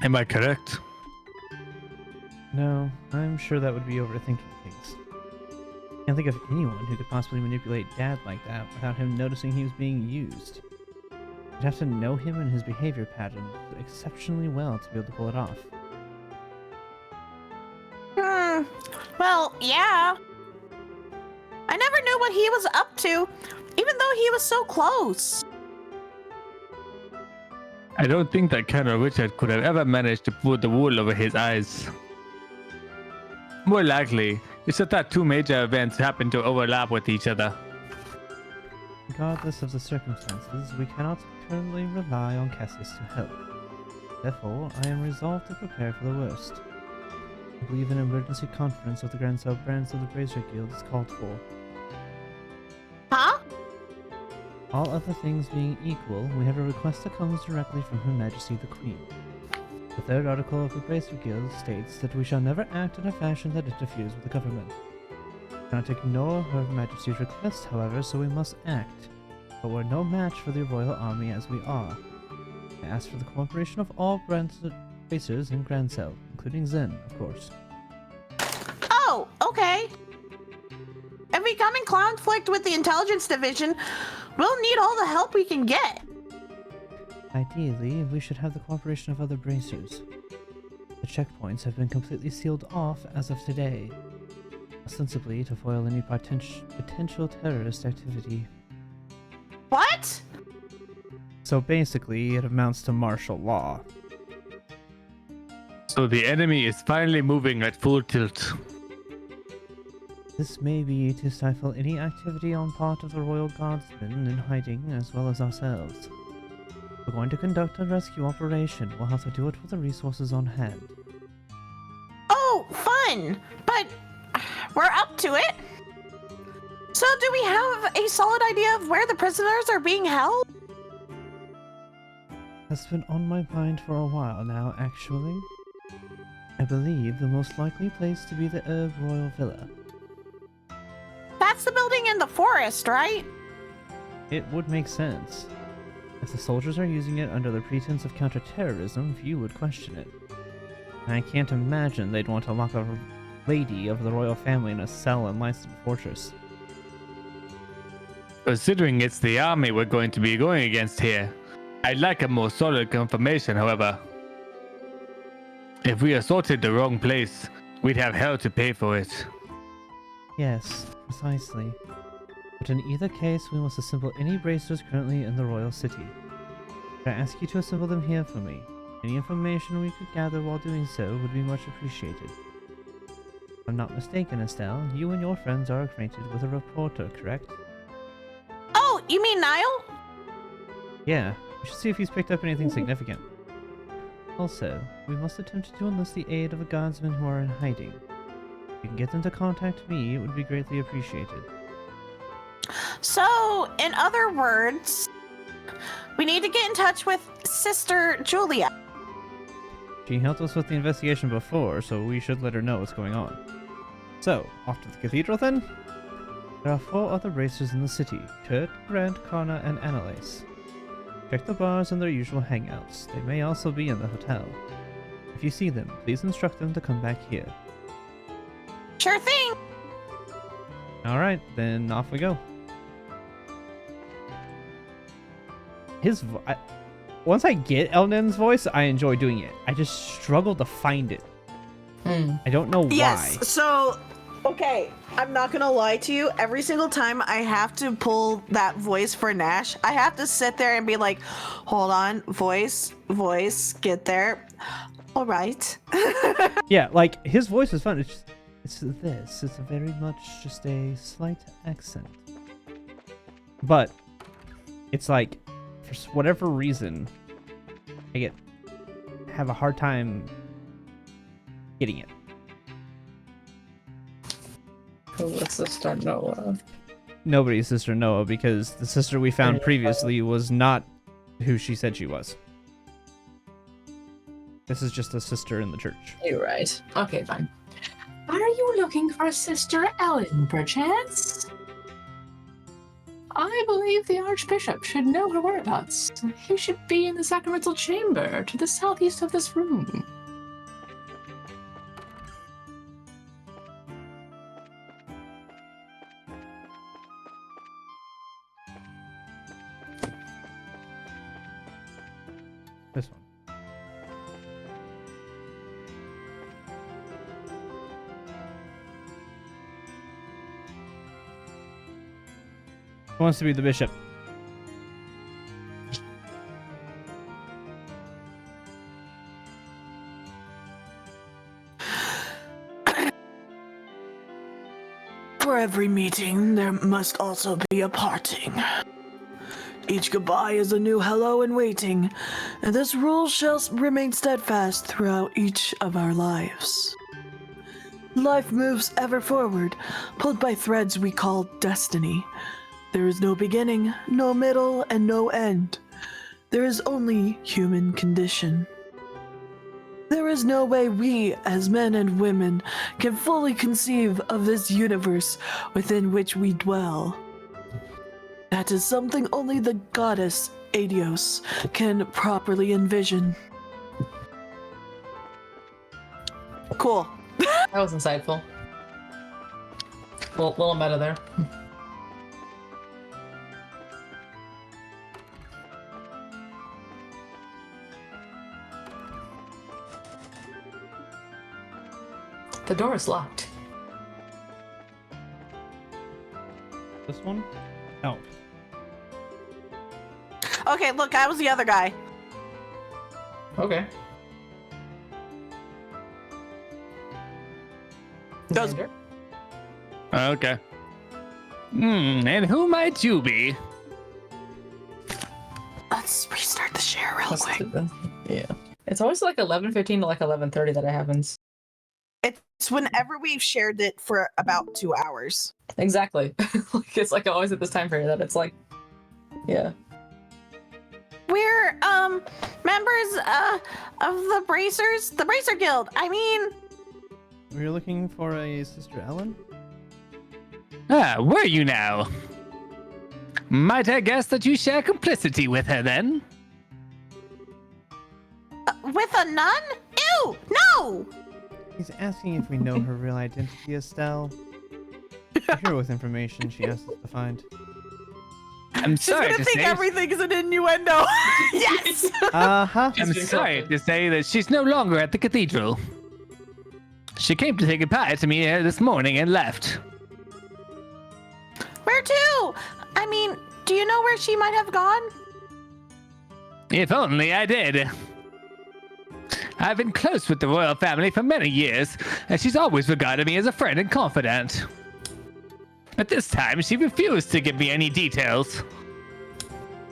Am I correct? No, I'm sure that would be overthinking things. Can't think of anyone who could possibly manipulate Dad like that without him noticing he was being used. You'd have to know him and his behavior patterns exceptionally well to be able to pull it off. Well, yeah. I never knew what he was up to, even though he was so close. I don't think that Colonel Richard could have ever managed to pull the wool over his eyes. More likely, it's just that two major events happen to overlap with each other. Regardless of the circumstances, we cannot currently rely on Cassius to help. Therefore, I am resolved to prepare for the worst. I believe an emergency conference of the Grand Sub-Brands of the Brazier Guild is called for. Huh? All other things being equal, we have a request that comes directly from Her Majesty the Queen. The third article of the Brazier Guild states that we shall never act in a fashion that interferes with the government. We cannot ignore Her Majesty's request, however, so we must act. But we're no match for the Royal Army as we are. I ask for the cooperation of all Bracers in Grand Cell, including Zen, of course. Oh, okay. If we come in conflict with the Intelligence Division, we'll need all the help we can get. Ideally, we should have the cooperation of other Bracers. The checkpoints have been completely sealed off as of today, ostensibly to foil any potential terrorist activity. What? So basically, it amounts to martial law. So the enemy is finally moving at full tilt. This may be to stifle any activity on part of the Royal Guardsmen in hiding, as well as ourselves. We're going to conduct a rescue operation. We'll have to do it with the resources on hand. Oh, fun! But we're up to it. So do we have a solid idea of where the prisoners are being held? That's been on my mind for a while now, actually. I believe the most likely place to be the Herb Royal Villa. That's the building in the forest, right? It would make sense. If the soldiers are using it under the pretense of counterterrorism, few would question it. And I can't imagine they'd want to lock a lady of the royal family in a cell in Lyston Fortress. Considering it's the army we're going to be going against here, I'd like a more solid confirmation, however. If we assaulted the wrong place, we'd have hell to pay for it. Yes, precisely. But in either case, we must assemble any bracers currently in the royal city. I ask you to assemble them here for me. Any information we could gather while doing so would be much appreciated. If I'm not mistaken, Estelle, you and your friends are acquainted with a reporter, correct? Oh, you mean Niall? Yeah, we should see if he's picked up anything significant. Also, we must attempt to enlist the aid of the guardsmen who are in hiding. If you can get them to contact me, it would be greatly appreciated. So, in other words, we need to get in touch with Sister Julia. She helped us with the investigation before, so we should let her know what's going on. So, off to the cathedral then? There are 4 other racers in the city: Kurt, Grant, Karna, and Annalise. Check the bars and their usual hangouts. They may also be in the hotel. If you see them, please instruct them to come back here. Sure thing. Alright, then off we go. Once I get Elnen's voice, I enjoy doing it. I just struggle to find it. I don't know why. Yes, so, okay, I'm not gonna lie to you. Every single time I have to pull that voice for Nash, I have to sit there and be like, hold on, voice, get there. All right. Yeah, like, his voice is fun. It's a very much just a slight accent. But, it's like, for whatever reason, I have a hard time getting it. Who's the sister Noah? Nobody's sister Noah, because the sister we found previously was not who she said she was. This is just a sister in the church. You're right. Okay, fine. Are you looking for Sister Ellen, perchance? I believe the Archbishop should know her whereabouts. He should be in the sacramental chamber to the southeast of this room. This one. Who wants to be the bishop? For every meeting, there must also be a parting. Each goodbye is a new hello in waiting, and this rule shall remain steadfast throughout each of our lives. Life moves ever forward, pulled by threads we call destiny. There is no beginning, no middle, and no end. There is only human condition. There is no way we, as men and women, can fully conceive of this universe within which we dwell. That is something only the goddess Adios can properly envision. Cool. That was insightful. Little meta there. The door is locked. This one? No. Okay, look, I was the other guy. Okay. Does- Xander? Okay. And who might you be? Let's restart the share real Let's quick. do that. Yeah. It's always like 11:15 to like 11:30 that it happens. It's whenever we've shared it for about 2 hours. Exactly. Like, it's like always at this time period that it's like, yeah. We're members of the Bracers, the Bracer Guild. I mean, Were you looking for a Sister Ellen? Ah, were you now? Might I guess that you share complicity with her then? with a nun? Ew, no! He's asking if we know her real identity, Estelle. We're here with information she asked us to find. I'm She's sorry gonna to think say. everything is an innuendo. Yes! Uh-huh. I'm being sorry corrupted. to say that she's no longer at the cathedral. She came to say goodbye to me this morning and left. Where to? I mean, do you know where she might have gone? If only I did. I've been close with the royal family for many years, and she's always regarded me as a friend and confidant. But this time, she refused to give me any details.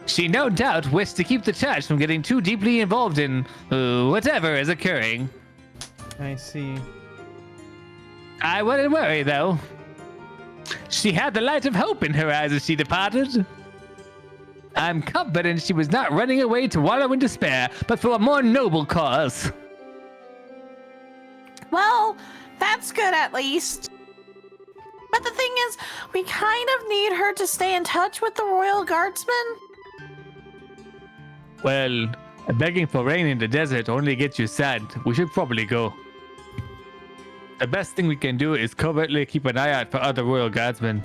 She no doubt wished to keep the church from getting too deeply involved in whatever is occurring. I see. I wouldn't worry, though. She had the light of hope in her eyes as she departed. I'm confident she was not running away to wallow in despair, but for a more noble cause. Well, that's good at least. But the thing is, we kind of need her to stay in touch with the Royal Guardsmen. Well, begging for rain in the desert only gets you sad. We should probably go. The best thing we can do is covertly keep an eye out for other royal guardsmen.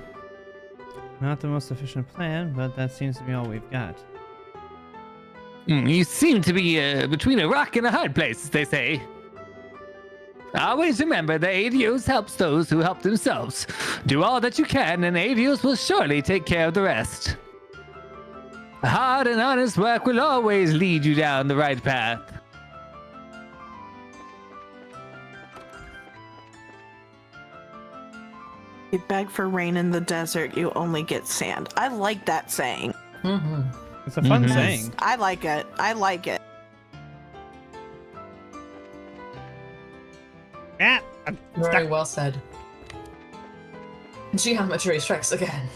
Not the most efficient plan, but that seems to be all we've got. You seem to be between a rock and a hard place, as they say. Always remember that Adios helps those who help themselves. Do all that you can, and Adios will surely take care of the rest. Hard and honest work will always lead you down the right path. You beg for rain in the desert, you only get sand. I like that saying. Mm-hmm. It's a fun Mhm. saying. I like it. I like it. Ah, I'm Very stuck. well said. Geometry strikes again.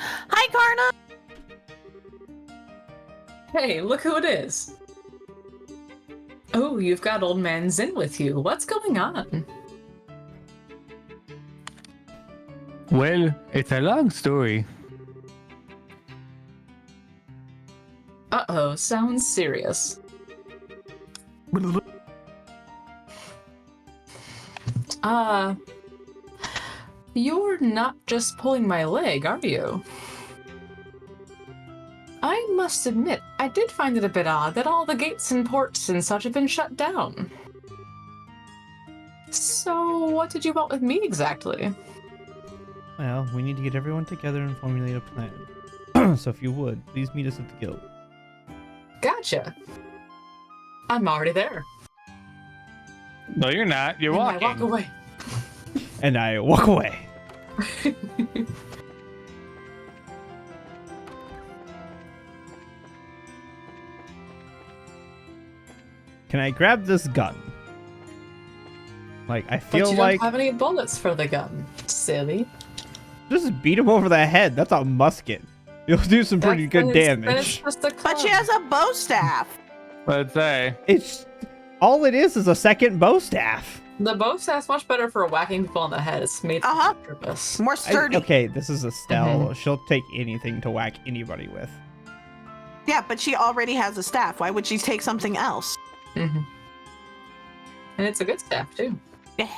Hi, Karna. Hey, look who it is. Oh, you've got old man Zin with you. What's going on? Well, it's a long story. Uh-oh, sounds serious. You're not just pulling my leg, are you? I must admit, I did find it a bit odd that all the gates and ports and such have been shut down. So, what did you want with me exactly? Well, we need to get everyone together and formulate a plan. So if you would, please meet us at the guild. Gotcha. I'm already there. No, you're not. You're And walking. I walk away. And I walk away. Can I grab this gun? Like, I But feel you like... don't have any bullets for the gun. Silly. Just beat him over the head. That's a musket. You'll do some pretty good Then it's damage. just a But she club. has a bow staff. Let's say. It's... All it is a second bow staff. The bow staff's much better for whacking people on the head. It's made for Uh-huh. that purpose. More sturdy. Okay, this is Estelle. She'll take anything to whack anybody with. Yeah, but she already has a staff. Why would she take something else? Mm-hmm. And it's a good staff, too. Yeah.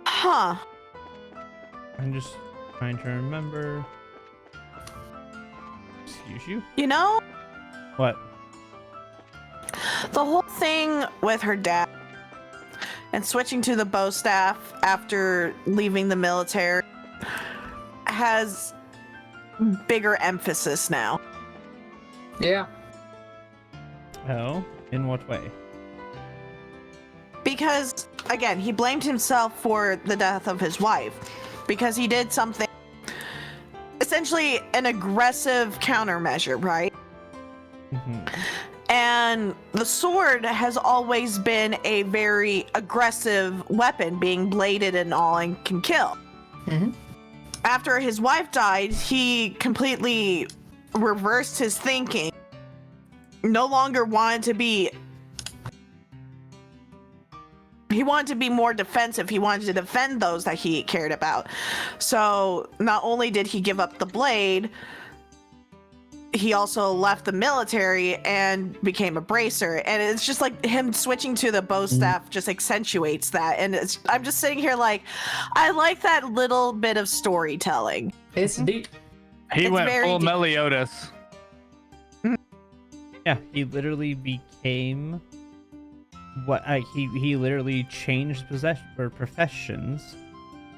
Huh. I'm just trying to remember. Excuse you? You know, What? the whole thing with her dad and switching to the bow staff after leaving the military has bigger emphasis now. Yeah. Oh? In what way? Because, again, he blamed himself for the death of his wife because he did something, essentially an aggressive countermeasure, right? Mm-hmm. And the sword has always been a very aggressive weapon, being bladed and all, and can kill. Mm-hmm. After his wife died, he completely reversed his thinking. No longer wanted to be... He wanted to be more defensive. He wanted to defend those that he cared about. So not only did he give up the blade, he also left the military and became a bracer. And it's just like him switching to the bow staff just accentuates that. And I'm just sitting here like, I like that little bit of storytelling. It's deep. He It's went very full deep. Meliodas. Yeah, he literally became he literally changed professions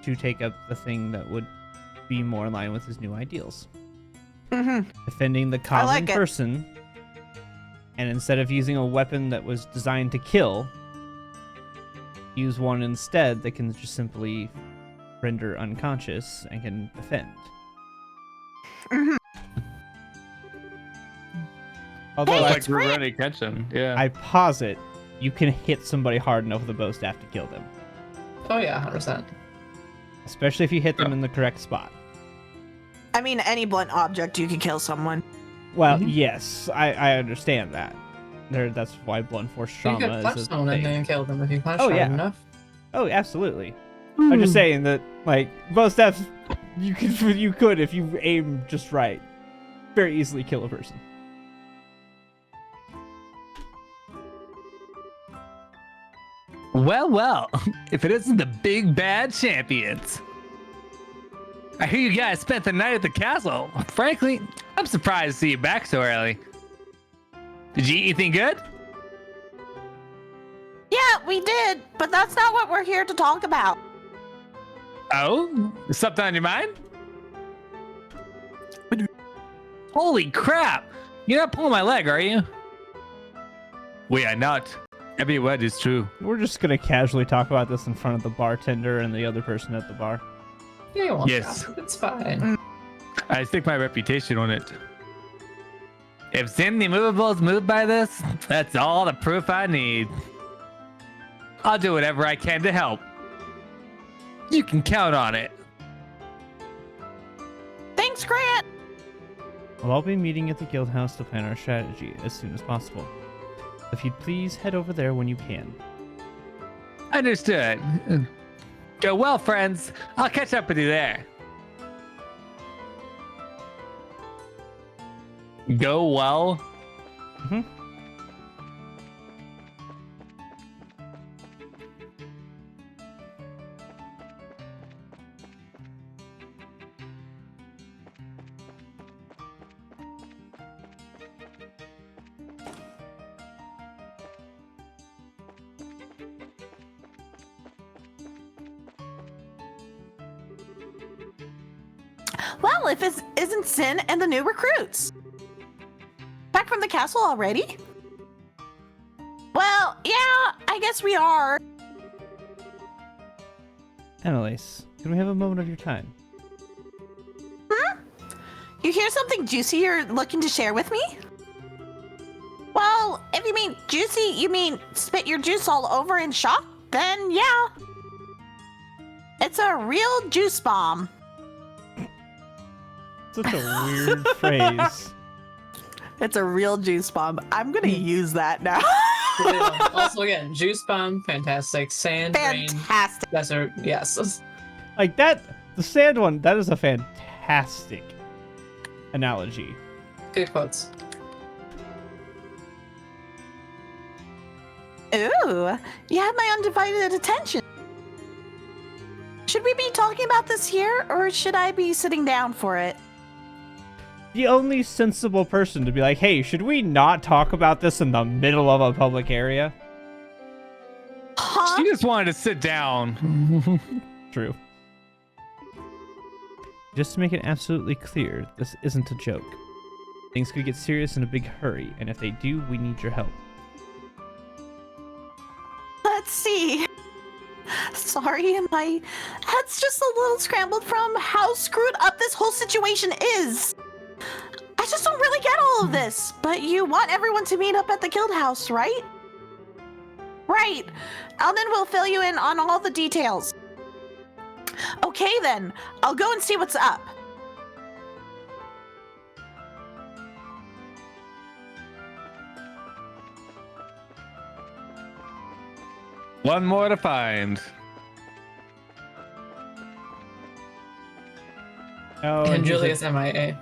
to take up the thing that would be more in line with his new ideals. Mm-hmm. Defending the common like it. person, and instead of using a weapon that was designed to kill, use one instead that can just simply render unconscious and can defend. Mm-hmm. Although Hey, I, Like Rurouni Kenshin. Yeah. I posit you can hit somebody hard enough with a bow staff to kill them, Oh, yeah, 100%. especially if you hit them in the correct spot. I mean, any blunt object, you can kill someone. Well, Mhm. yes, I understand that. That's why blunt force You trauma could punch is a someone and thing. then kill them if you punch Oh, hard yeah. enough. Oh, absolutely. I'm just saying that, like, bow staffs, you could if you aim just right, very easily kill a person. Well, if it isn't the big bad champions. I hear you guys spent the night at the castle. Frankly, I'm surprised to see you back so early. Did you eat anything good? Yeah, we did, but that's not what we're here to talk about. Oh? There's something on your mind? Holy crap! You're not pulling my leg, are you? We are not. Every word is true. We're just gonna casually talk about this in front of the bartender and the other person at the bar. Yeah, you won't Yes. stop. It's fine. I stake my reputation on it. If Zen the Immovable's moved by this, that's all the proof I need. I'll do whatever I can to help. You can count on it. Thanks, Grant. We'll all be meeting at the guild house to plan our strategy as soon as possible. If you'd please head over there when you can. Understood. Go well, friends. I'll catch up with you there. Go well? Mm-hmm. Well, if it isn't Sin and the new recruits. Back from the castle already? Well, yeah, I guess we are. Annalise, can we have a moment of your time? You hear something juicy you're looking to share with me? Well, if you mean juicy, you mean spit your juice all over in shock? Then yeah. It's a real juice bomb. Such a weird phrase. It's a real juice bomb. I'm gonna use that now. Also, again, juice bomb, fantastic. Sand, rain, Fantastic. desert, yes. Like that, the sand one, that is a fantastic analogy. Good quotes. Ooh, you have my undivided attention. Should we be talking about this here, or should I be sitting down for it? The only sensible person to be like, hey, should we not talk about this in the middle of a public area? Huh? She just wanted to sit down. True. Just to make it absolutely clear, this isn't a joke. Things could get serious in a big hurry, and if they do, we need your help. Let's see. Sorry, my head's just a little scrambled from how screwed up this whole situation is. I just don't really get all of this, but you want everyone to meet up at the guild house, right? Right. Elden will fill you in on all the details. Okay then, I'll go and see what's up. One more to find. Oh, And he's Julia's MIA.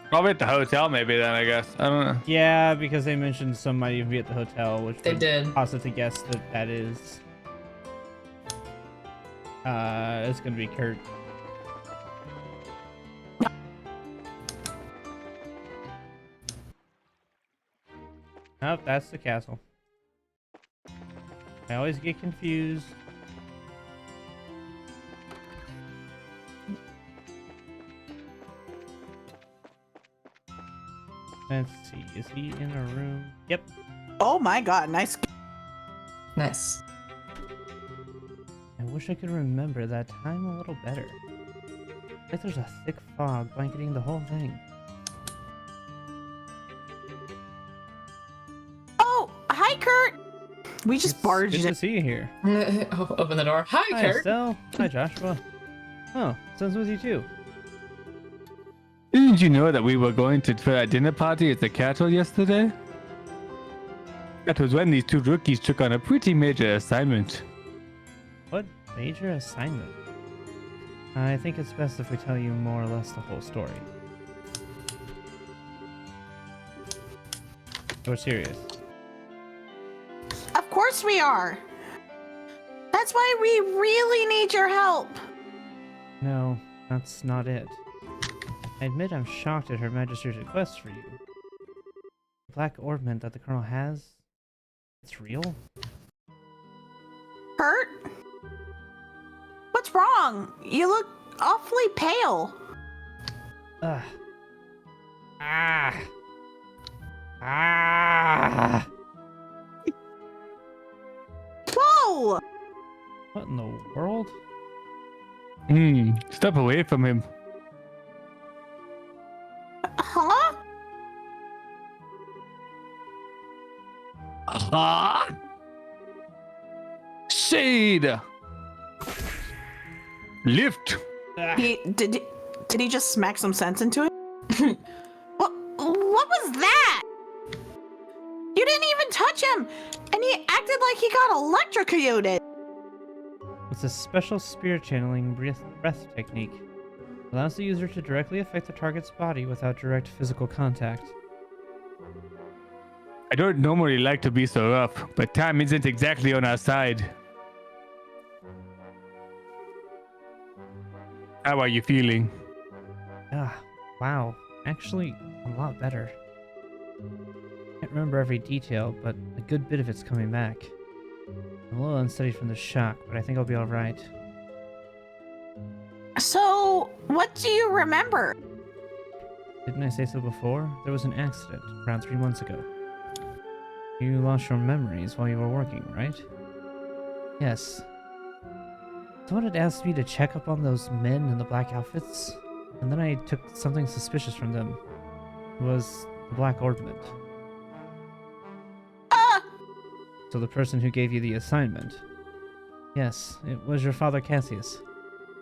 Probably at the hotel, maybe then, I guess. I don't know. Yeah, because they mentioned some might even be at the hotel, which They would did. cause us to guess that that is it's gonna be Kurt. Nope, that's the castle. I always get confused. Let's see, is he in a room? Yep. Oh my god, nice. Nice. I wish I could remember that time a little better. Like there's a thick fog blanketing the whole thing. Oh, hi Kurt. We just It's barged good in. to see you here. Open the door. Hi, Hi, Kurt. Estelle. Hi, Joshua. Oh, Sun's with you too. Didn't you know that we were going to for a dinner party at the castle yesterday? That was when these two rookies took on a pretty major assignment. What major assignment? I think it's best if we tell you more or less the whole story. We're serious. Of course we are. That's why we really need your help. No, that's not it. I admit I'm shocked at Her Majesty's request for you. The black orbment that the Colonel has, it's real? Kurt? What's wrong? You look awfully pale. Ugh. Ah. Ah. What in the world? Step away from him. Huh? Shade. Lift. Did he just smack some sense into it? What was that? You didn't even touch him, and he acted like he got electrocuted. It's a special spirit channeling breath technique. It allows the user to directly affect the target's body without direct physical contact. I don't normally like to be so rough, but time isn't exactly on our side. How are you feeling? Wow. Actually, a lot better. Can't remember every detail, but a good bit of it's coming back. I'm a little unsteady from the shock, but I think I'll be alright. So, what do you remember? Didn't I say so before? There was an accident around 3 months ago. You lost your memories while you were working, right? Yes. Someone had asked me to check up on those men in the black outfits, and then I took something suspicious from them. It was the Black Orbment. So the person who gave you the assignment. Yes, it was your father Cassius.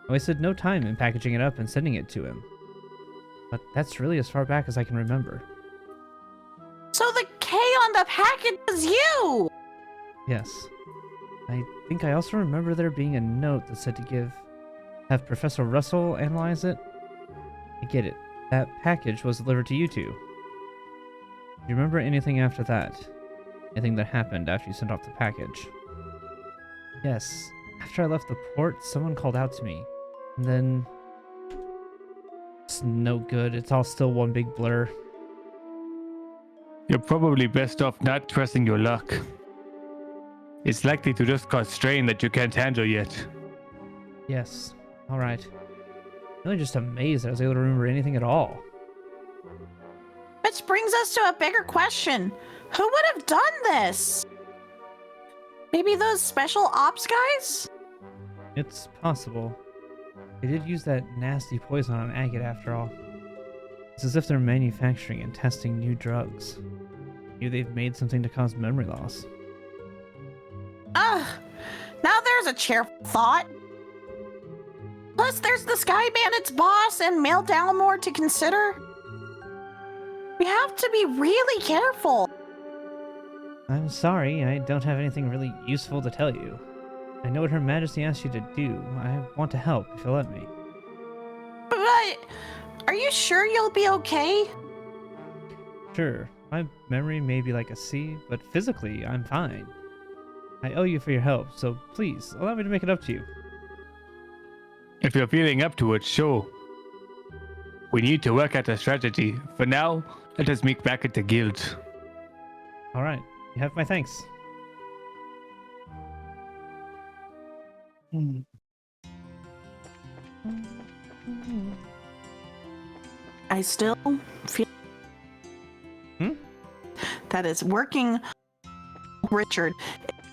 I wasted no time in packaging it up and sending it to him. But that's really as far back as I can remember. So the K on the package is you! Yes. I think I also remember there being a note that said to have Professor Russell analyze it. I get it. That package was delivered to you two. Do you remember anything after that? Anything that happened after you sent off the package? Yes. After I left the port, someone called out to me. And then... It's no good. It's all still one big blur. You're probably best off not trusting your luck. It's likely to just cause strain that you can't handle yet. Yes. Alright. Really just amazed that I was able to remember anything at all. Which brings us to a bigger question. Who would have done this? Maybe those special ops guys? It's possible. They did use that nasty poison on Agate after all. It's as if they're manufacturing and testing new drugs. Maybe they've made something to cause memory loss. Ugh. Now there's a cheerful thought. Plus there's the Sky Bandit's boss and Male Dalmore to consider. We have to be really careful. I'm sorry, I don't have anything really useful to tell you. I know what Her Majesty asked you to do. I want to help, if you'll let me. But are you sure you'll be okay? Sure, my memory may be like a sea, but physically, I'm fine. I owe you for your help, so please, allow me to make it up to you. If you're feeling up to it, sure. We need to work out a strategy. For now, let us meet back at the guild. Alright, you have my thanks. I still feel that is working Richard,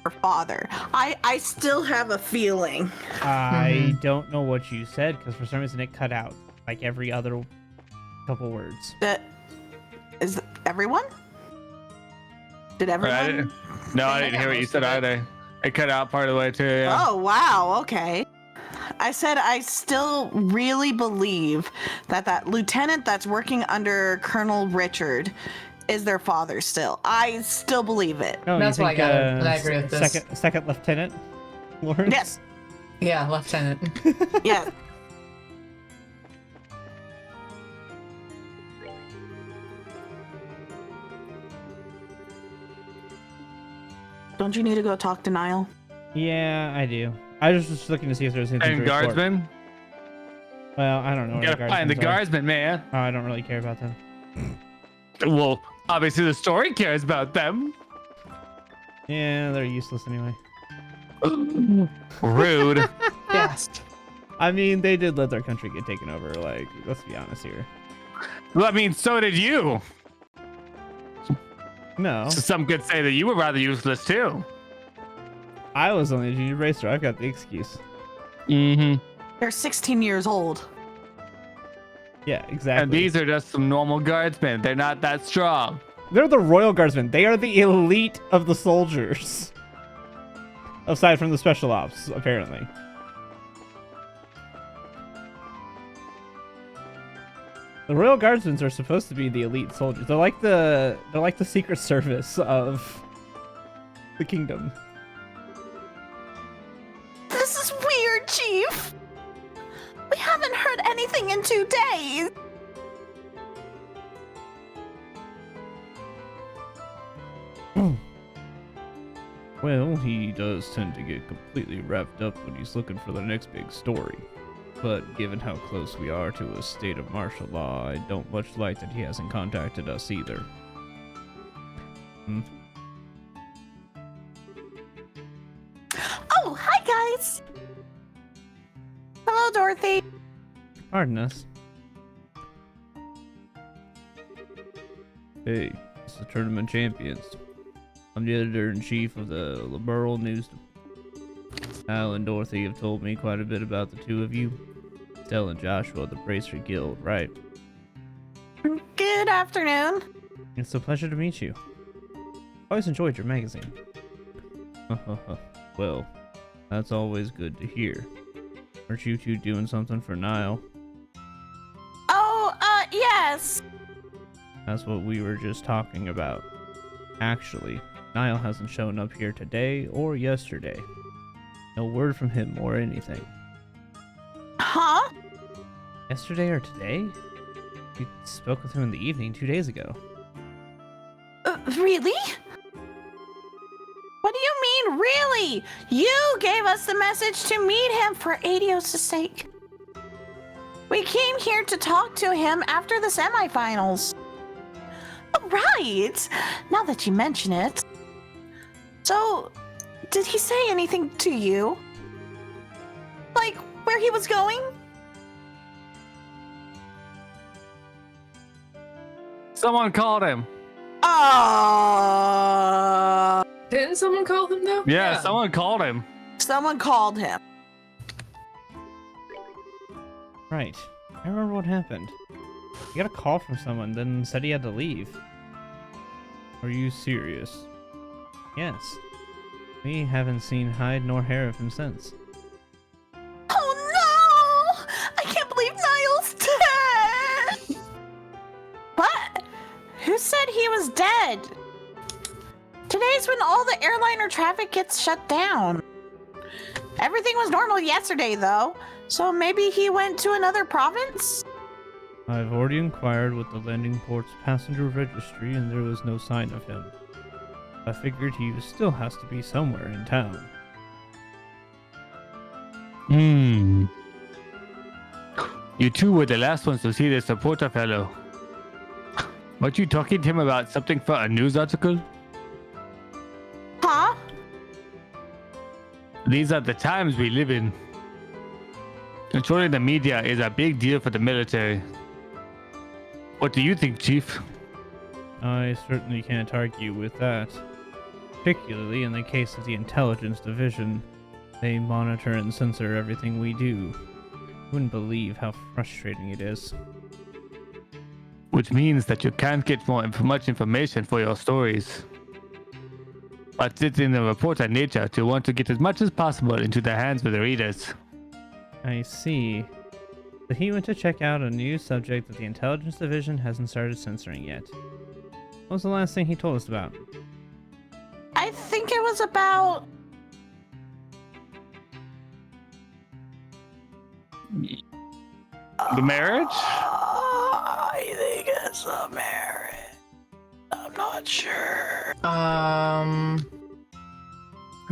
her father. I still have a feeling. I don't know what you said, because for some reason it cut out, like every other couple words. That is everyone? Did everyone? I didn't hear what you said either. It cut out part of the way too, yeah. Oh, wow. Okay. I said I still really believe that lieutenant that's working under Colonel Richard is their father still. I still believe it. Oh, That's you what I think, got. And I agree with this. Second Lieutenant Lawrence? Yes. Yeah, Lieutenant. Yeah. Don't you need to go talk to Niall? Yeah, I do. I was just looking to see if there's anything And to report. guardsmen? Well, I don't know. You what gotta find the guardsmen are. guardsmen, man. Oh, I don't really care about them. Well, obviously the story cares about them. Yeah, they're useless anyway. Rude. Yes. I mean, they did let their country get taken over. Like, let's be honest here. Well, I mean, so did you. No. So some could say that you were rather useless too. I was only a junior racer. I've got the excuse. Mm-hmm. They're 16 years old. Yeah, exactly. And these are just some normal guardsmen. They're not that strong. They're the Royal Guardsmen. They are the elite of the soldiers. Aside from the special ops, apparently. The Royal Guardsmen are supposed to be the elite soldiers. They're like the Secret Service of the kingdom. This is weird, Chief. We haven't heard anything in 2 days. Well, he does tend to get completely wrapped up when he's looking for the next big story. But given how close we are to a state of martial law, I don't much like that he hasn't contacted us either. Oh, hi, guys. Hello, Dorothy. Pardon us. Hey, it's the tournament champions. I'm the editor-in-chief of the Liberal News. Al and Dorothy have told me quite a bit about the two of you. Stella and Joshua, the Bracer Guild, right? Good afternoon. It's a pleasure to meet you. Always enjoyed your magazine. Well, that's always good to hear. Aren't you two doing something for Nile? Oh, yes. That's what we were just talking about. Actually, Nile hasn't shown up here today or yesterday. No word from him or anything. Huh? Yesterday or today? We spoke with him in the evening 2 days ago. Really? What do you mean, really? You gave us the message to meet him for Adios' sake. We came here to talk to him after the semifinals. Oh, right. Now that you mention it. So, did he say anything to you? Like, where he was going? Someone called him. Didn't someone call him though? Yeah, someone called him. Someone called him. Right. I remember what happened. He got a call from someone, then said he had to leave. Are you serious? Yes. We haven't seen hide nor hair of him since. Oh no! I can't believe Niall's dead! What? Who said he was dead? Today's when all the airliner traffic gets shut down. Everything was normal yesterday, though, so maybe he went to another province? I've already inquired with the landing port's passenger registry and there was no sign of him. I figured he still has to be somewhere in town. You two were the last ones to see the supporter fellow. Weren't you talking to him about something for a news article? Huh? These are the times we live in. Controlling the media is a big deal for the military. What do you think, Chief? I certainly can't argue with that. Particularly in the case of the intelligence division. They monitor and censor everything we do. You wouldn't believe how frustrating it is. Which means that you can't get much information for your stories. But it's in the reporter nature to want to get as much as possible into the hands of the readers. I see. So he went to check out a new subject that the intelligence division hasn't started censoring yet. What was the last thing he told us about? I think it was about... The marriage? I think it's a marriage. I'm not sure.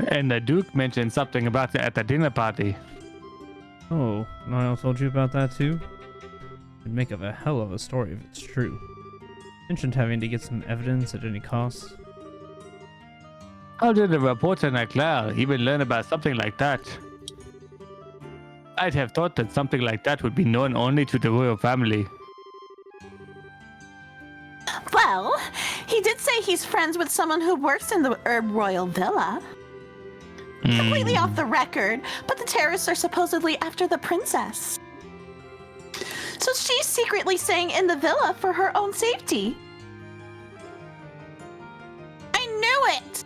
And the Duke mentioned something about it at the dinner party. Oh, Niall told you about that too? It'd make of a hell of a story if it's true. Mentioned having to get some evidence at any cost. How did a reporter like Claire even learn about something like that? I'd have thought that something like that would be known only to the royal family. Well, he did say he's friends with someone who works in the royal villa. Completely off the record, but the terrorists are supposedly after the princess. So she's secretly staying in the villa for her own safety. I knew it!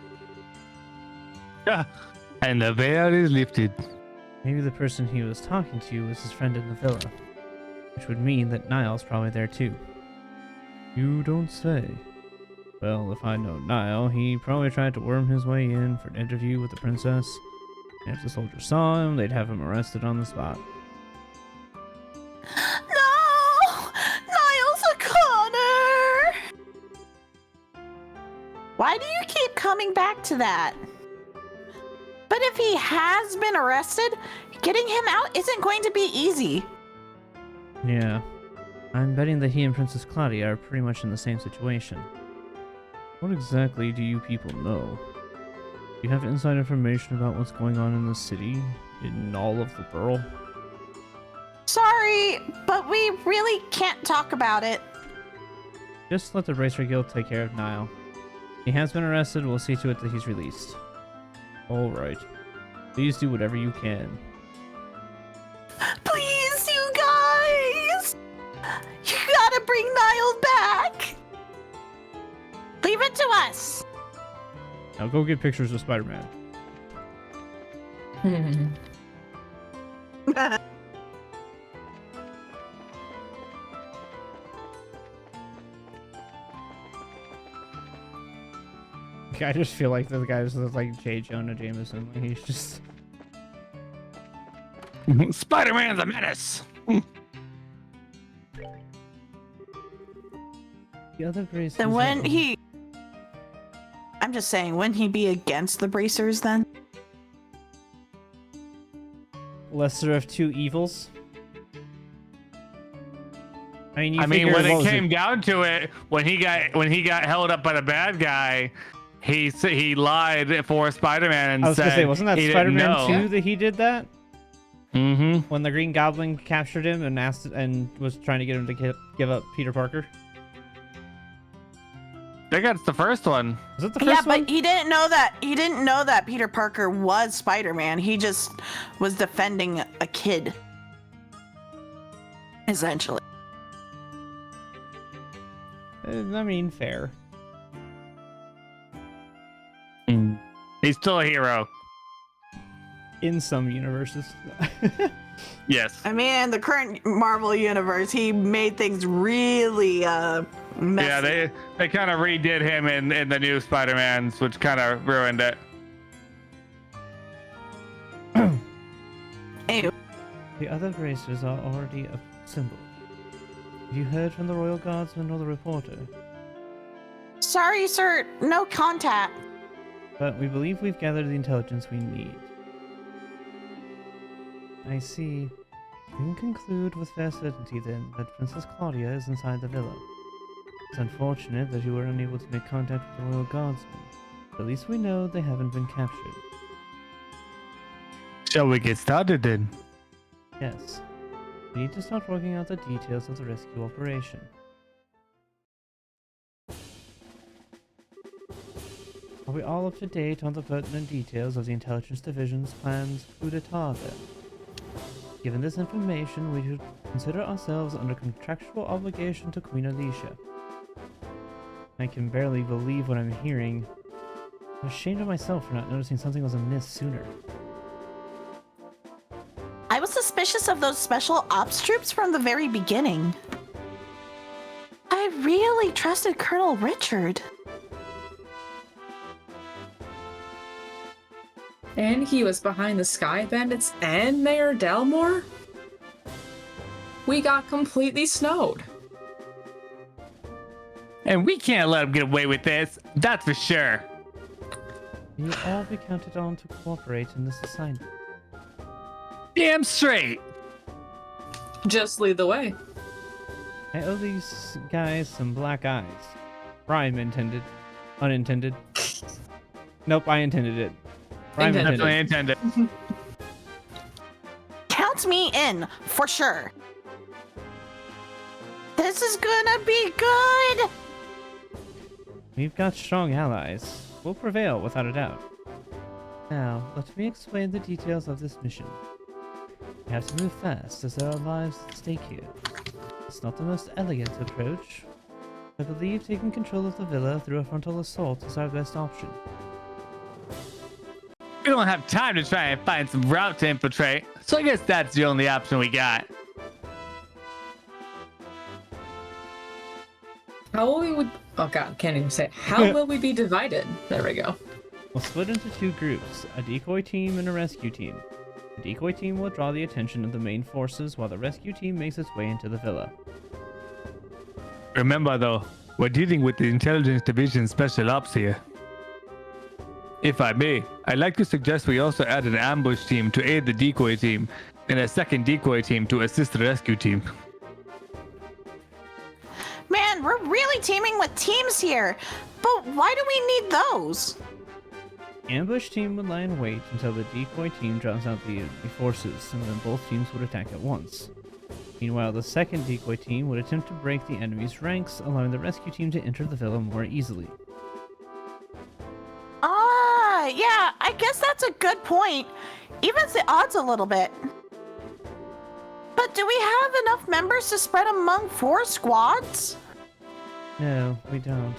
Yeah. And the veil is lifted. Maybe the person he was talking to was his friend in the villa, which would mean that Niall's probably there too. You don't say. Well, if I know Niall, he probably tried to worm his way in for an interview with the princess. And if the soldiers saw him, they'd have him arrested on the spot. No! Niall's a Connor! Why do you keep coming back to that? But if he has been arrested, getting him out isn't going to be easy. Yeah. I'm betting that he and Princess Claudia are pretty much in the same situation. What exactly do you people know? Do you have inside information about what's going on in the city? In all of the borough? Sorry, but we really can't talk about it. Just let the Racer Guild take care of Niall. He has been arrested, we'll see to it that he's released. Alright. Please do whatever you can. Please, you guys! You gotta bring Niall back! Leave it to us! Now go get pictures of Spider-Man. I just feel like the guys look like J. Jonah Jameson. Like he's just... Spider-Man's a menace. The other Bracers... Then when he... I'm just saying, wouldn't he be against the Bracers then? Lesser of two evils? I mean, When it came down to it, when he got held up by the bad guy, he lied for Spider-Man and I was said gonna say, wasn't that he didn't Spider-Man know. 2 that he did that? Mm-hmm. When the Green Goblin captured him and asked and was trying to get him to give up Peter Parker? I think that's the first one. Was it the first Yeah, one? but he didn't know that Peter Parker was Spider-Man. He just was defending a kid. Essentially. I mean, fair. He's still a hero. In some universes. Yes. I mean, in the current Marvel universe, he made things really messy. Yeah, they kind of redid him in the new Spider-Mans, which kind of ruined it. Ew. The other Bracers are already assembled. Have you heard from the Royal Guardsman or the reporter? Sorry, sir. No contact. But we believe we've gathered the intelligence we need. I see. We can conclude with fair certainty then that Princess Claudia is inside the villa. It's unfortunate that you were unable to make contact with the Royal Guardsmen. But at least we know they haven't been captured. Shall we get started then? Yes. We need to start working out the details of the rescue operation. Are we all up to date on the pertinent details of the Intelligence Division's planned coup d'etat then? Given this information, we should consider ourselves under contractual obligation to Queen Alicia. I can barely believe what I'm hearing. I'm ashamed of myself for not noticing something was amiss sooner. I was suspicious of those special ops troops from the very beginning. I really trusted Colonel Richard. And he was behind the Sky Bandits and Mayor Delmore? We got completely snowed. And we can't let him get away with this. That's for sure. You'll all be counted on to cooperate in this assignment. Damn straight. Just lead the way. I owe these guys some black eyes. Rhyme intended. Unintended. Nope, I intended it. Rhyme Intended. intended. Definitely intended. Count me in, for sure. This is gonna be good. We've got strong allies. We'll prevail without a doubt. Now, let me explain the details of this mission. We have to move fast, as there are lives at stake here. It's not the most elegant approach. I believe taking control of the villa through a frontal assault is our best option. We don't have time to try and find some route to infiltrate, so I guess that's the only option we got. How will we oh god, can't even say it. How will we be divided? There we go. We'll split into two groups, a decoy team and a rescue team. The decoy team will draw the attention of the main forces while the rescue team makes its way into the villa. Remember though, we're dealing with the Intelligence Division Special Ops here. If I may, I'd like to suggest we also add an ambush team to aid the decoy team, and a second decoy team to assist the rescue team. Man, we're really teaming with teams here. But why do we need those? The ambush team would lie in wait until the decoy team draws out the enemy forces, and then both teams would attack at once. Meanwhile, the second decoy team would attempt to break the enemy's ranks, allowing the rescue team to enter the villa more easily. Yeah, I guess that's a good point. Evens the odds a little bit. But do we have enough members to spread among 4 squads? No, we don't.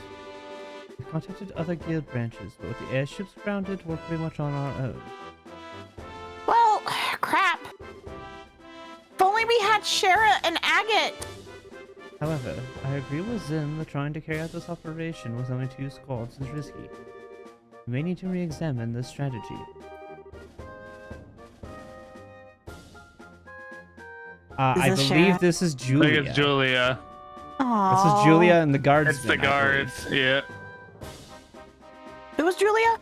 We contacted other guild branches, but with the airships grounded, we're pretty much on our own. Well, crap. If only we had Shara and Agate. However, I agree with Zim that trying to carry out this operation with only 2 squads is risky. We may need to re-examine this strategy. I this believe Shara? this is I Julia. think it's Julia. Aww. This is Julia and the guardsmen. It's the I guards, yeah. It was Julia?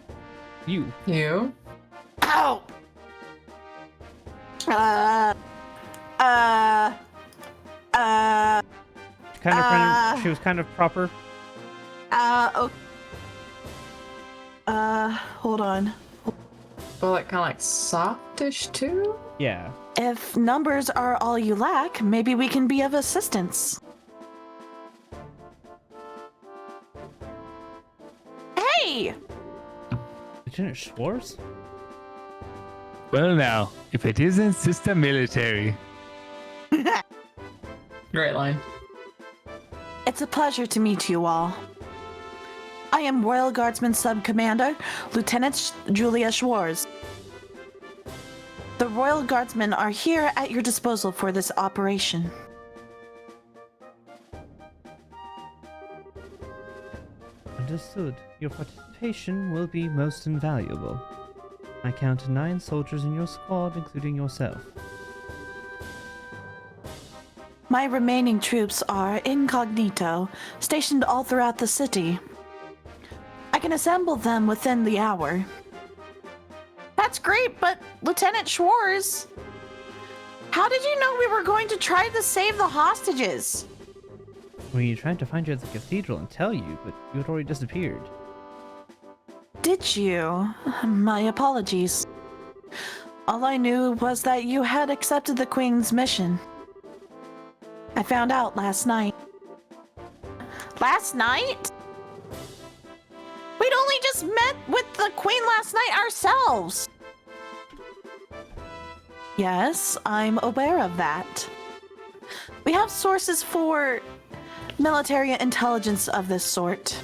believe. You. You? Ow! She was kind of proper. Okay. Hold on. Well, like kind of like softish too? Yeah. If numbers are all you lack, maybe we can be of assistance. Hey! Lieutenant Schwartz? Well now, if it isn't Sister Military. Great line. It's a pleasure to meet you all. I am Royal Guardsman Sub-Commander, Lieutenant Julia Schwartz. The Royal Guardsmen are here at your disposal for this operation. Understood. Your participation will be most invaluable. I count 9 soldiers in your squad, including yourself. My remaining troops are incognito, stationed all throughout the city. I can assemble them within the hour. That's great, but Lieutenant Schwartz, how did you know we were going to try to save the hostages? We tried to find you at the cathedral and tell you, but you had already disappeared. Did you? My apologies. All I knew was that you had accepted the Queen's mission. I found out last night. Last night? We'd only just met with the Queen last night ourselves. Yes, I'm aware of that. We have sources for military intelligence of this sort.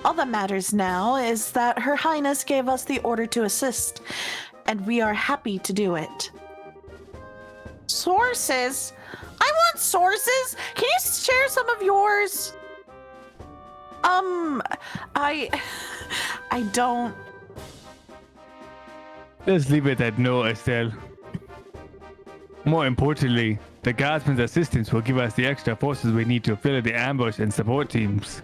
All that matters now is that Her Highness gave us the order to assist, and we are happy to do it. Sources? I want sources! Can you share some of yours? I don't... Let's leave it at no, Estelle. More importantly, the Guardsman's assistance will give us the extra forces we need to fill the ambush and support teams.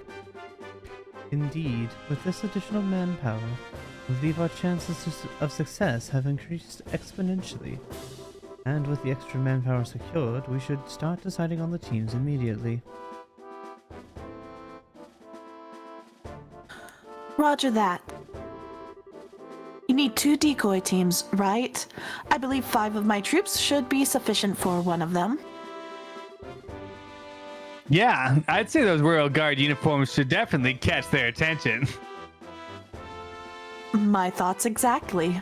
Indeed, with this additional manpower, I believe our chances of success have increased exponentially. And with the extra manpower secured, we should start deciding on the teams immediately. Roger that. You need 2 decoy teams, right? I believe 5 of my troops should be sufficient for one of them. Yeah, I'd say those Royal Guard uniforms should definitely catch their attention. My thoughts exactly.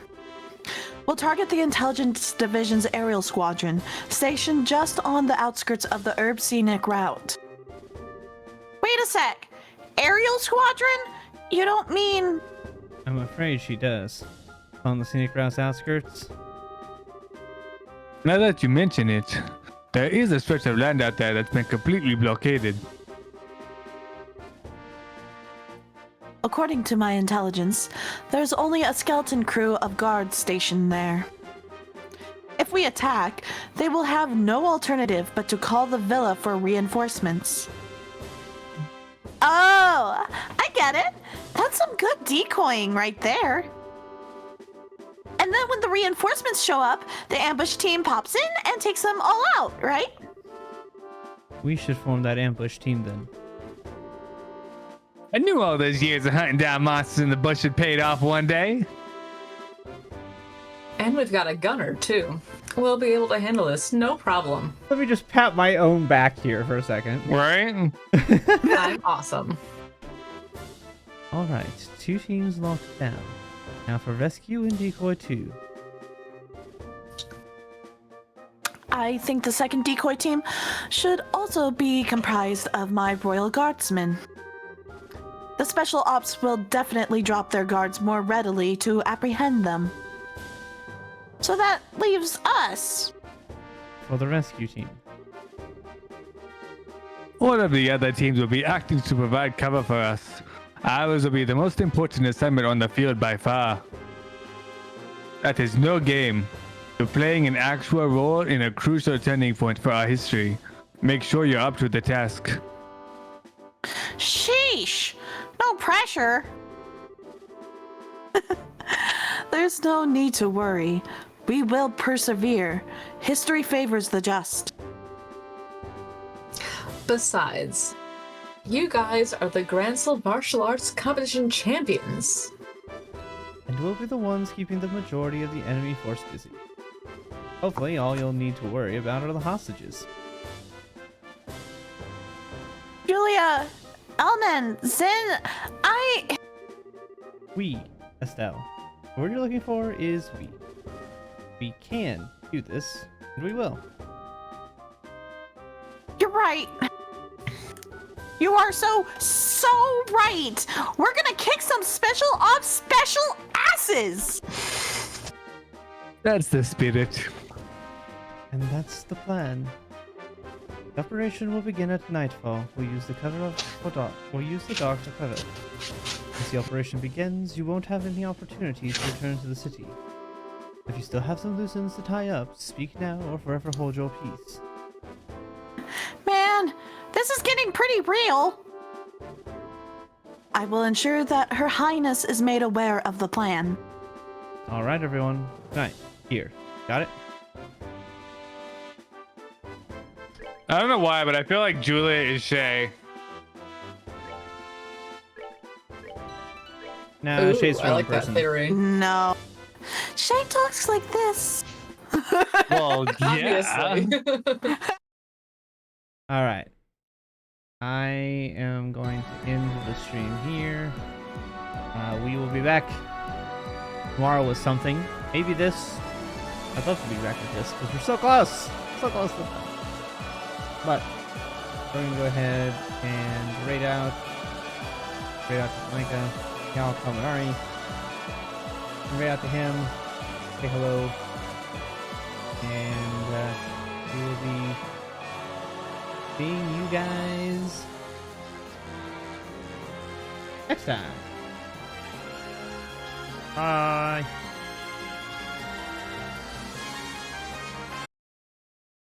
We'll target the Intelligence Division's aerial squadron, stationed just on the outskirts of the Herb Scenic route. Wait a sec! Aerial squadron? You don't mean... I'm afraid she does. On the scenic route's outskirts. Now that you mention it, there is a stretch of land out there that's been completely blockaded. According to my intelligence, there's only a skeleton crew of guards stationed there. If we attack, they will have no alternative but to call the villa for reinforcements. Oh, I get it. That's some good decoying right there. And then when the reinforcements show up, the ambush team pops in and takes them all out, right? We should form that ambush team then. I knew all those years of hunting down monsters in the bush had paid off one day. And we've got a gunner, too. We'll be able to handle this, no problem. Let me just pat my own back here for a second. Right? I'm awesome. Alright, 2 teams locked down. Now for rescue and decoy 2. I think the second decoy team should also be comprised of my Royal Guardsmen. The special ops will definitely drop their guards more readily to apprehend them. So that leaves us. For the rescue team. All of the other teams will be acting to provide cover for us. Ours will be the most important assignment on the field by far. That is no game. You're playing an actual role in a crucial turning point for our history. Make sure you're up to the task. Sheesh! No pressure! There's no need to worry. We will persevere. History favors the just. Besides, you guys are the Grancel Martial Arts Competition champions. And we'll be the ones keeping the majority of the enemy force busy. Hopefully, all you'll need to worry about are the hostages. Julia, Elnan, Zin, We, Estelle. The word you're looking for is we. We can do this, and we will. You're right. You are so right. We're gonna kick some special ops special asses. That's the spirit. And that's the plan. The operation will begin at nightfall. We'll use the dark to cover it. As the operation begins, you won't have any opportunities to return to the city. If you still have some loose ends to tie up, speak now or forever hold your peace. Man, this is getting pretty real. I will ensure that Her Highness is made aware of the plan. Alright, everyone. Good night. Here. Got it? I don't know why, but I feel like Julia is Shay. No, Ooh, Shay's the I wrong like person. that theory. No. Shay talks like this. Well, yeah. Obviously. Alright. I am going to end the stream here. We will be back tomorrow with something. Maybe this. I'd love to be back with this because we're so close. So close to. But we're going to go ahead and raid out to Micah, Yao Kaminari. Raid out to him. Say hello. And we will be seeing you guys next time. Bye.